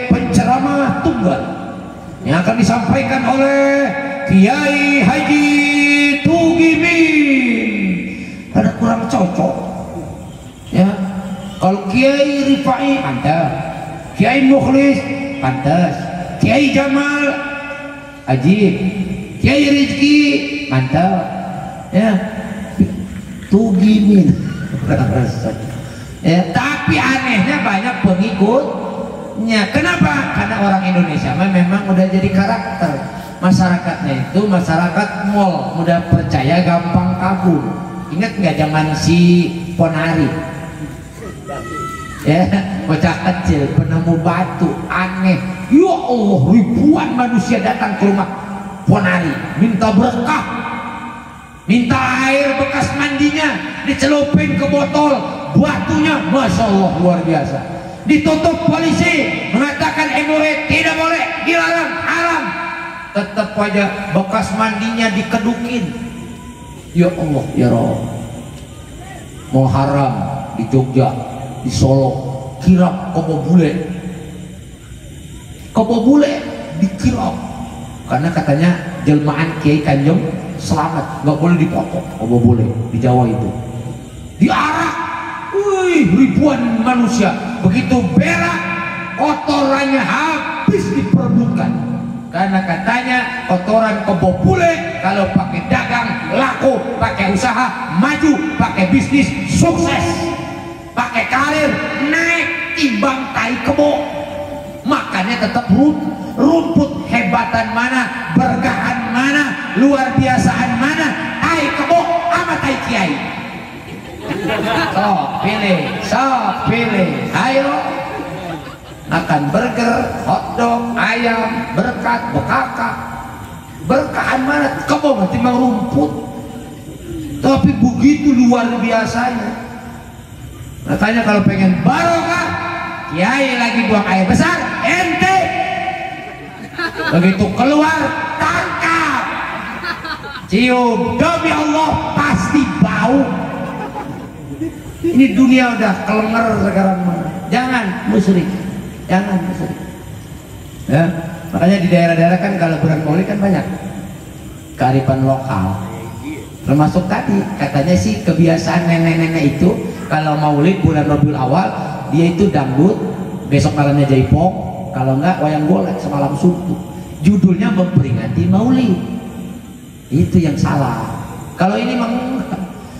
penceramah tunggal yang akan disampaikan oleh Kiai Haji Tugimin. Ada kurang cocok ya. Kalau Kiai Rifai pantas, Kiai Mukhlis pantas, Kiai Jamal Ajib, Kiai Rizki mantap ya. Tugimin ya, tapi anehnya banyak pengikutnya. Kenapa? Karena orang Indonesia memang udah jadi karakter. Masyarakatnya itu masyarakat mall, mudah percaya, gampang kabur. Ingat nggak zaman si Ponari? Ya, bocah kecil penemu batu aneh. Ya Allah, ribuan manusia datang ke rumah Ponari minta berkah, minta air bekas mandinya dicelupin ke botol, batunya Masya Allah luar biasa. Ditutup polisi, mengatakan MUI tidak boleh, dilarang, haram. Tetap aja bekas mandinya dikedukin. Ya Allah, ya Rabb. Mau haram di Jogja, di Solo, kirap kobo bule dikirap, karena katanya jelmaan Kiai Kanjeng Selamat nggak boleh dipotong kobo bule di Jawa itu. Diarak, ribuan manusia begitu berak, kotorannya habis diperebutkan, karena katanya kotoran kebo bule kalau pakai dagang laku, pakai usaha maju, pakai bisnis sukses, pakai karir naik timbang tai kebo. Makanya tetap rumput hebatan mana, berkahan mana, luar biasaan mana, tai kebo sama tai kiai. Sok pilih, ayo makan burger, hotdog, ayam, berkat, bekaka. Berkahan mana, kebo timbang rumput. Tapi begitu luar biasanya. Makanya kalau pengen barokah, kiai lagi buang air besar, ente begitu keluar tangkap, cium, demi Allah pasti bau. Ini dunia udah kelenger sekarang. Jangan musyrik, jangan musyrik ya. Makanya di daerah-daerah kan kalau bulan Maulid kan banyak kearifan lokal, termasuk tadi katanya sih kebiasaan nenek-nenek itu kalau Maulid bulan Rabiul Awal dia itu dangdut, besok malamnya jaipong, kalau enggak wayang golek semalam suntuk. Judulnya memperingati Maulid. Itu yang salah. Kalau ini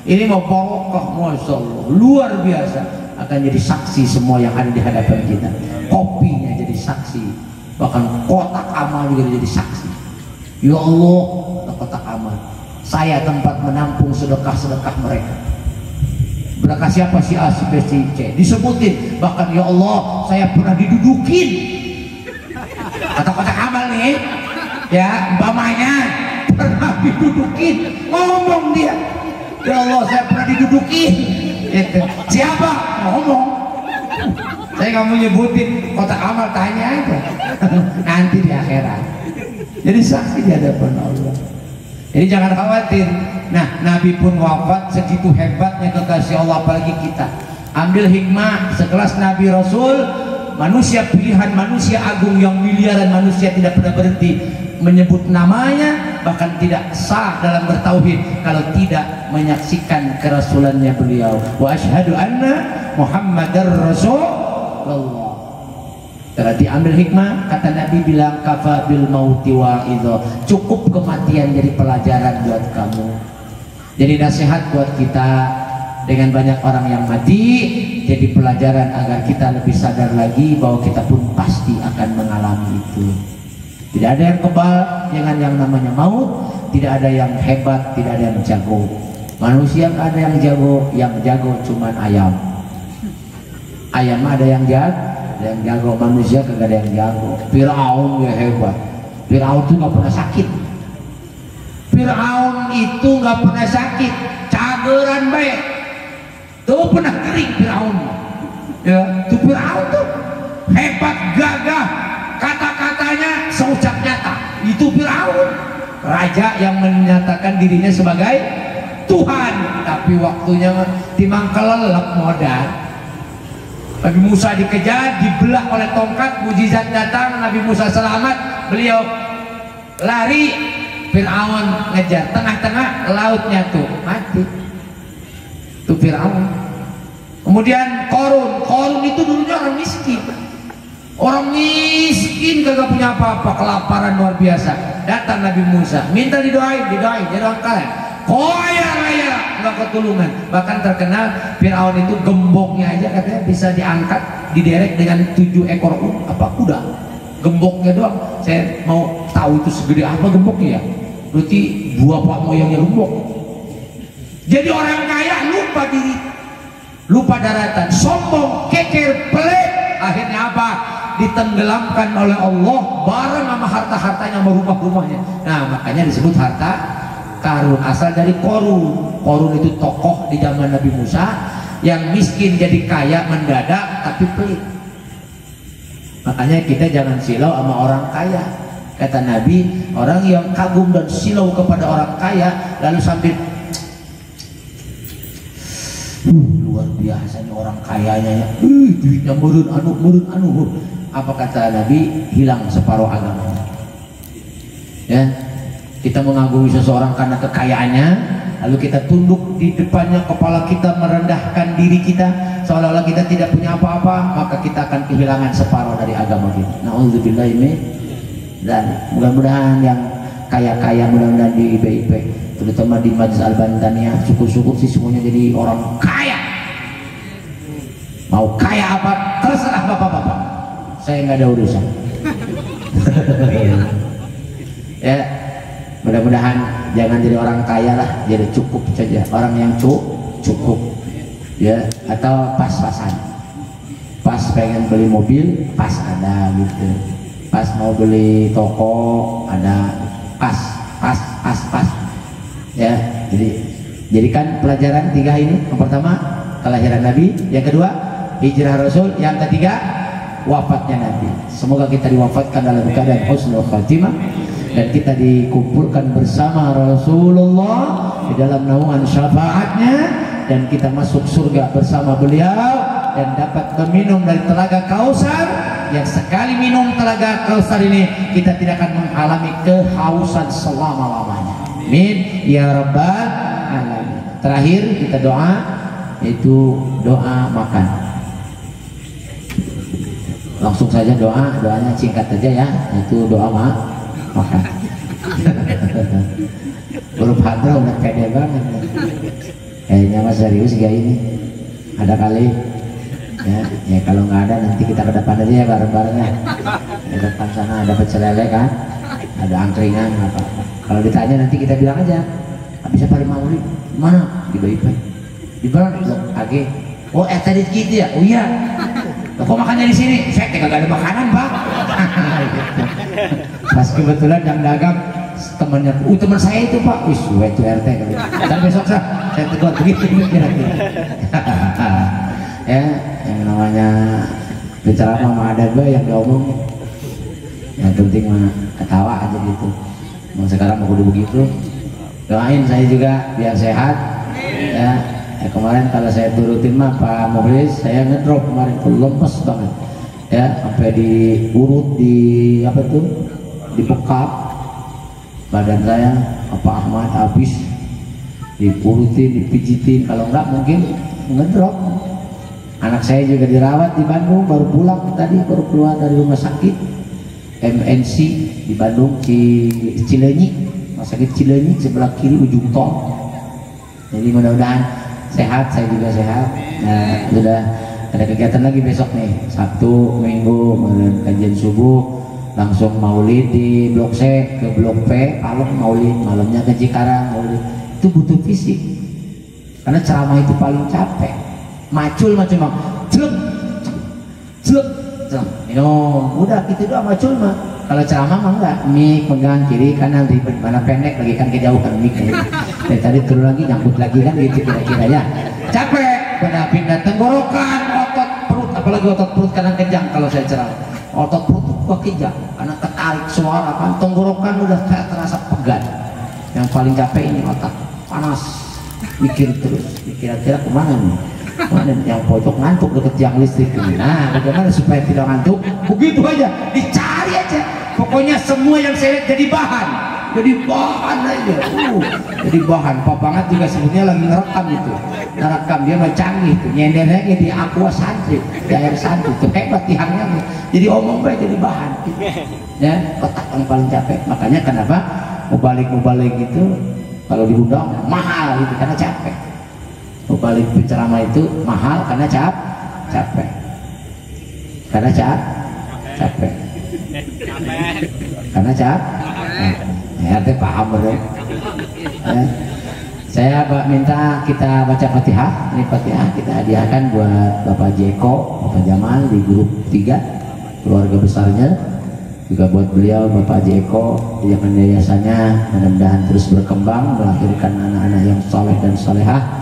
ini mau barokah, masya Allah, luar biasa, akan jadi saksi semua yang ada di hadapan kita. Kopinya jadi saksi, bahkan kotak amal juga jadi saksi. Ya Allah, kotak amal, saya tempat menampung sedekah-sedekah mereka. Berkah siapa? Si A, si B, si C, disebutin. Bahkan ya Allah, saya pernah didudukin. Kata kotak amal nih, ya umpamanya pernah didudukin, ngomong dia. Ya Allah, saya pernah didudukin. Gitu. Siapa? Ngomong. Saya nggak mau nyebutin, kotak amal tanya aja. Nanti di akhirat. Jadi saksi di hadapan Allah. Jadi jangan khawatir. Nah, Nabi pun wafat, segitu hebatnya kekasih Allah, apalagi kita. Ambil hikmah sekelas Nabi Rasul, manusia pilihan, manusia agung yang miliaran manusia tidak pernah berhenti menyebut namanya, bahkan tidak sah dalam bertauhid kalau tidak menyaksikan kerasulannya beliau. Wa asyhadu anna Muhammadar Rasulullah. Berarti ambil hikmah, kata Nabi bilang kafa bil mauti wa'idho, cukup kematian jadi pelajaran buat kamu, jadi nasihat buat kita. Dengan banyak orang yang mati jadi pelajaran agar kita lebih sadar lagi bahwa kita pun pasti akan mengalami itu. Tidak ada yang kebal dengan yang namanya maut, tidak ada yang hebat, tidak ada yang jago. Manusia ada yang jago cuman ayam. Ayam ada yang jago, manusia kagak ada yang jago. Firaun ya hebat. Firaun itu nggak pernah sakit. Firaun itu nggak pernah sakit, cageran baik. Tuh pernah kering Firaun. Ya, tuh Firaun tuh hebat, gagah, kata-katanya seucap nyata. Itu Firaun, raja yang menyatakan dirinya sebagai Tuhan, tapi waktunya timang kelelep modal. Nabi Musa dikejar, dibelah oleh tongkat, mujizat datang, Nabi Musa selamat, beliau lari, Fir'aun ngejar, tengah-tengah lautnya tuh mati. Itu Fir'aun. Kemudian Korun itu dulunya orang miskin. Orang miskin kagak punya apa-apa, kelaparan luar biasa. Datang Nabi Musa, minta didoain jadi orang kaya. Kaya raya, nggak ketulungan. Bahkan terkenal Fir'aun itu gemboknya aja katanya bisa diangkat, diderek dengan 7 ekor kuda. Gemboknya doang. Saya mau tahu itu segede apa gemboknya ya. Berarti buah pak moyangnya gembok. Jadi orang kaya lupa diri, lupa daratan, sombong, keker, pelit. Akhirnya apa? Ditenggelamkan oleh Allah bareng sama harta-hartanya, sama rumah-rumahnya. Nah, makanya disebut harta karun, asal dari Korun. Korun itu tokoh di zaman Nabi Musa yang miskin jadi kaya mendadak tapi pelit. Makanya kita jangan silau sama orang kaya. Kata Nabi, orang yang kagum dan silau kepada orang kaya lalu sambil luar biasa nih orang kayanya ya, duitnya murun anu. Apa kata Nabi? Hilang separuh agamanya. Ya, kita mengagumi seseorang karena kekayaannya, lalu kita tunduk di depannya, kepala kita merendahkan diri kita seolah-olah kita tidak punya apa-apa, maka kita akan kehilangan separuh dari agama kita. Nauzubillah min dzalik. Mudah-mudahan yang kaya-kaya, mudah-mudahan di IP, terutama di Majlis Al-Bantaniyah, syukur-syukur sih semuanya jadi orang kaya. Mau kaya apa terserah bapak-bapak, saya nggak ada urusan. Ya, mudah-mudahan jangan jadi orang kaya lah, jadi cukup saja, orang yang cukup ya, atau pas-pasan. Pas pengen beli mobil pas ada gitu, pas mau beli toko ada, pas ya. Jadi jadikan pelajaran 3 ini. Yang pertama kelahiran Nabi, yang kedua hijrah Rasul, yang ketiga wafatnya Nabi. Semoga kita diwafatkan dalam keadaan husnul khatimah dan kita dikumpulkan bersama Rasulullah di dalam naungan syafaatnya, dan kita masuk surga bersama beliau dan dapat meminum dari telaga Kausar yang sekali minum telaga Kausar ini kita tidak akan mengalami kehausan selama-lamanya. Amin ya rabbal alamin. Terakhir kita doa, yaitu doa makan. Langsung saja doanya singkat aja ya, itu doa makan. Huruf hadra udah pede banget. Kayaknya mas serius gak ini? Ada kali? Ya kalau nggak ada nanti kita ke depan aja ya bareng-bareng ya. Di depan sana ada pecel lele kan, ada angkringan apa. Kalau ditanya nanti kita bilang aja, bisa Pak Maulid mana? Di Baipet. Di mana? AG. Oh tadi gitu ya? Oh iya. Kok makannya di sini? Saya kagak ada makanan Pak. Pas kebetulan yang dagang temannya, teman saya itu Pak, wis itu RT kali. Dan besok saya tegur begitu kira-kira. Ya, yang namanya bicara mah ada gue yang diomong. Yang penting mah ketawa aja gitu. Mau sekarang mau begitu. Doain saya juga biar sehat. Ya. Kemarin kalau saya turutin mah Pak Mukhlis, saya ngedrop kemarin tuh lemes banget ya, sampai diurut di apa tuh, dibekap badan saya, Pak Ahmad habis diurutin, dipijitin, kalau enggak mungkin ngedrop. Anak saya juga dirawat di Bandung, baru pulang tadi, baru keluar dari rumah sakit MNC di Bandung, Cileunyi, rumah sakit Cileunyi sebelah kiri ujung tol. Jadi mudah-mudahan sehat, saya juga sehat. Nah, sudah ada kegiatan lagi besok nih, Sabtu, Minggu, kajian subuh, langsung maulid di Blok C ke Blok P, Palem maulid, malamnya ke Cikarang maulid. Itu butuh fisik, karena ceramah itu paling capek. Macul macam jelek, minum, udah gitu doang macul mah. Kalau ceramah mah enggak, mik pegang kiri kanan ribet, mana pendek lagi kan kejauhan mik. Dari tadi turun lagi nyangkut lagi kan gitu kira-kira ya. Capek, pada pindah tenggorokan, otot perut, apalagi otot perut kanan kejang kalau saya ceramah. Otot perut gua kejang karena ketarik suara kan, tenggorokan udah kayak terasa pegat. Yang paling capek ini otak, panas, mikir terus, kira-kira kemana nih? Mana yang pojok ngantuk deket tiang listrik ini. Nah, bagaimana supaya tidak ngantuk? Begitu aja, dicari aja. Pokoknya semua yang saya lihat jadi bahan aja. Jadi bahan. Pak banget juga sebetulnya lagi ngerekam itu. Ngerekam dia mah canggih tuh. Nyendernya di aqua santri, di air santri tuh hebat tiangnya. Jadi omong baik jadi bahan. Ya, otak yang paling capek. Makanya kenapa mubalik gitu kalau diundang mahal gitu karena capek. Mubalik penceramah itu mahal karena capek. Karena capek. Karena ya paham betul ya. Saya minta kita baca Fatihah. Ini Fatihah kita hadiahkan buat Bapak Jeko, Bapak Jamal di grup 3 keluarga besarnya, juga buat beliau Bapak Jeko yang yayasannya mudah-mudahan terus berkembang melahirkan anak-anak yang soleh dan solehah.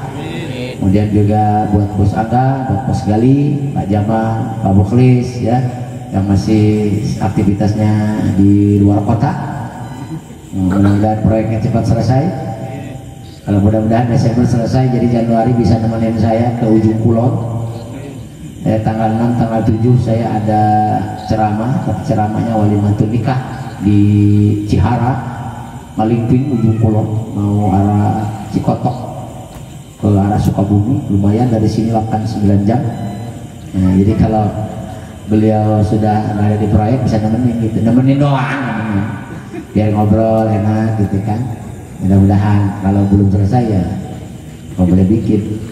Kemudian juga buat Bos Angga, buat Bos Gali, Pak Jamal, Pak Mukhlis ya, yang masih aktivitasnya di luar kota. Mudah-mudahan proyeknya cepat selesai. Kalau mudah-mudahan Desember selesai, jadi Januari bisa nemenin saya ke ujung kulon. Tanggal 6, tanggal 7 saya ada ceramah, ceramahnya walimatul nikah di Cihara, Malingping, ujung kulon, mau arah Cikotok ke arah Sukabumi, lumayan dari sini 8-9 jam. Nah, jadi kalau beliau sudah nggak ada di proyek bisa nemenin gitu, nemenin doang, biar ngobrol enak gitu kan. Mudah-mudahan kalau belum selesai ya kalau boleh bikin.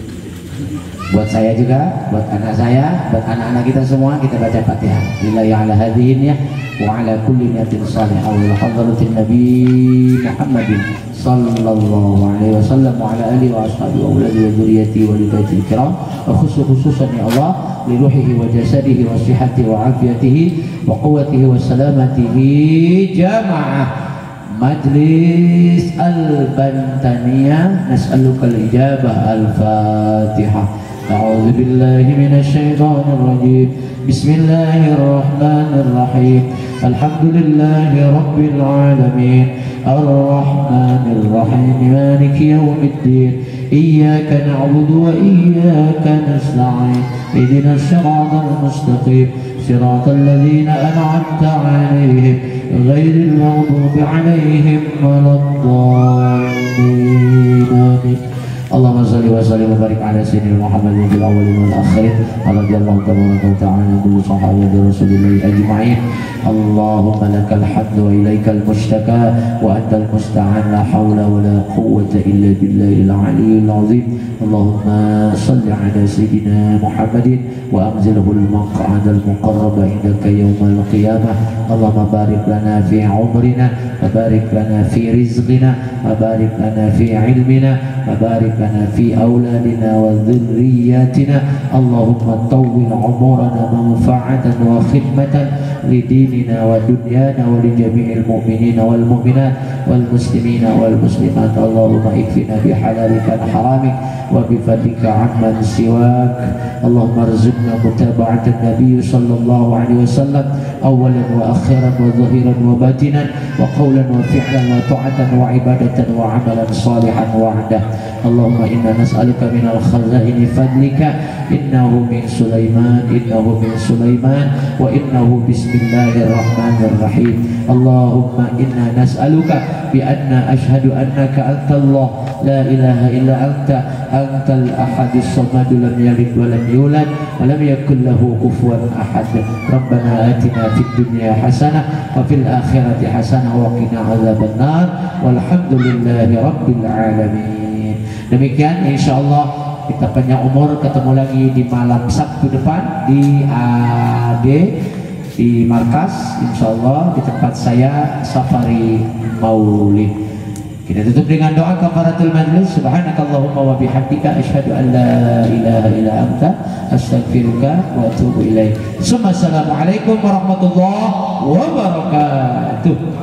Buat saya juga, buat anak saya, buat anak-anak kita semua, kita baca Fatihah. Lillahi ala hadhihi wa ala kulli niyatin salihah wa hadratin Nabi Muhammadin sallallahu alaihi wasallam wa ala alihi wa ashabihi wa auladi wa dzurriyyati wa lidaitil kiram wa khususan ya Allah li ruhihi wa jasadihi wa sihhatihi wa afiyatihi wa quwwatihi wa salamatihi jamaah Majlis Al-Bantaniyah. Nas'aluka al-ijabah. Al-Fatihah. A'udzu billahi minasy syaithanir rajim. Bismillahirrahmanirrahim. Alhamdulillahi rabbil alamin. Ar-Rahmanir Rahim. Maliki yaumiddin. Iyyaka na'budu wa iyyaka nasta'in. Ihdinas siratal mustaqim. Siratal ladzina an'amta 'alaihim ghairil maghdubi 'alaihim waladdallin. Allahumma shalli wa sallim wa barik ala sayyidina Muhammadin fil awwalin wal akhirin radhiyallahu tabaraka wa ta'ala an kulli sahabati rasulillahi ajma'in. Allahumma lakal hamdu wa ilaikal mushtaka wa antal musta'an la hawla wa la quwwata illa billahil aliyyil azim. Allahumma salli ala sayyidina Muhammadin wa anzilhu al-maq'ad al-muqarrab indaka yawmal qiyamah. Allahumma barik lana fi umrina wa barik lana fi rizqina wa barik lana fi ilmina wa barik lana fi awladina wa dhurriyyatina. Allahumma tawwil umurana manfa'atan wa khidmatan lidinina wa dunyana wa li jami'il mu'minina wal mu'minat wal muslimina wal muslimat. Allahumma ikfina bihalalika an haramik wa bifadlika amman siwak. Allahumma arzuqna mutaba'atan nabiy sallallahu alaihi wasallam awalan wa akhiran wa zahiran wa batinan wa qawlan wa fi'lan wa ta'atan wa ibadatan wa amalan salihan wa ahdah. Allahumma inna nas'aluka minal khazaini fadlika innahu min Sulaiman wa innahu bismillahirrahmanirrahim. Allahumma inna nas'aluka bi anna ashhadu annaka antallah la ilaha illa antal ahadus samad lam yalid wa lam yulad wa lam yakul lahu kufuwan ahad. Rabbana atina fid dunya hasanah wa fil akhirati hasanah wa qina adzabannar walhamdulillahi rabbil alamin. Demikian insyaallah kita panjang umur, ketemu lagi di malam Sabtu depan di AD di markas insyaallah di tempat saya Safari Maulid. Kita tutup dengan doa kafaratul majlis. Subhanakallahumma wa bihamdika asyhadu an la ilaha illa anta astaghfiruka wa atubu ilaik. Assalamualaikum warahmatullahi wabarakatuh.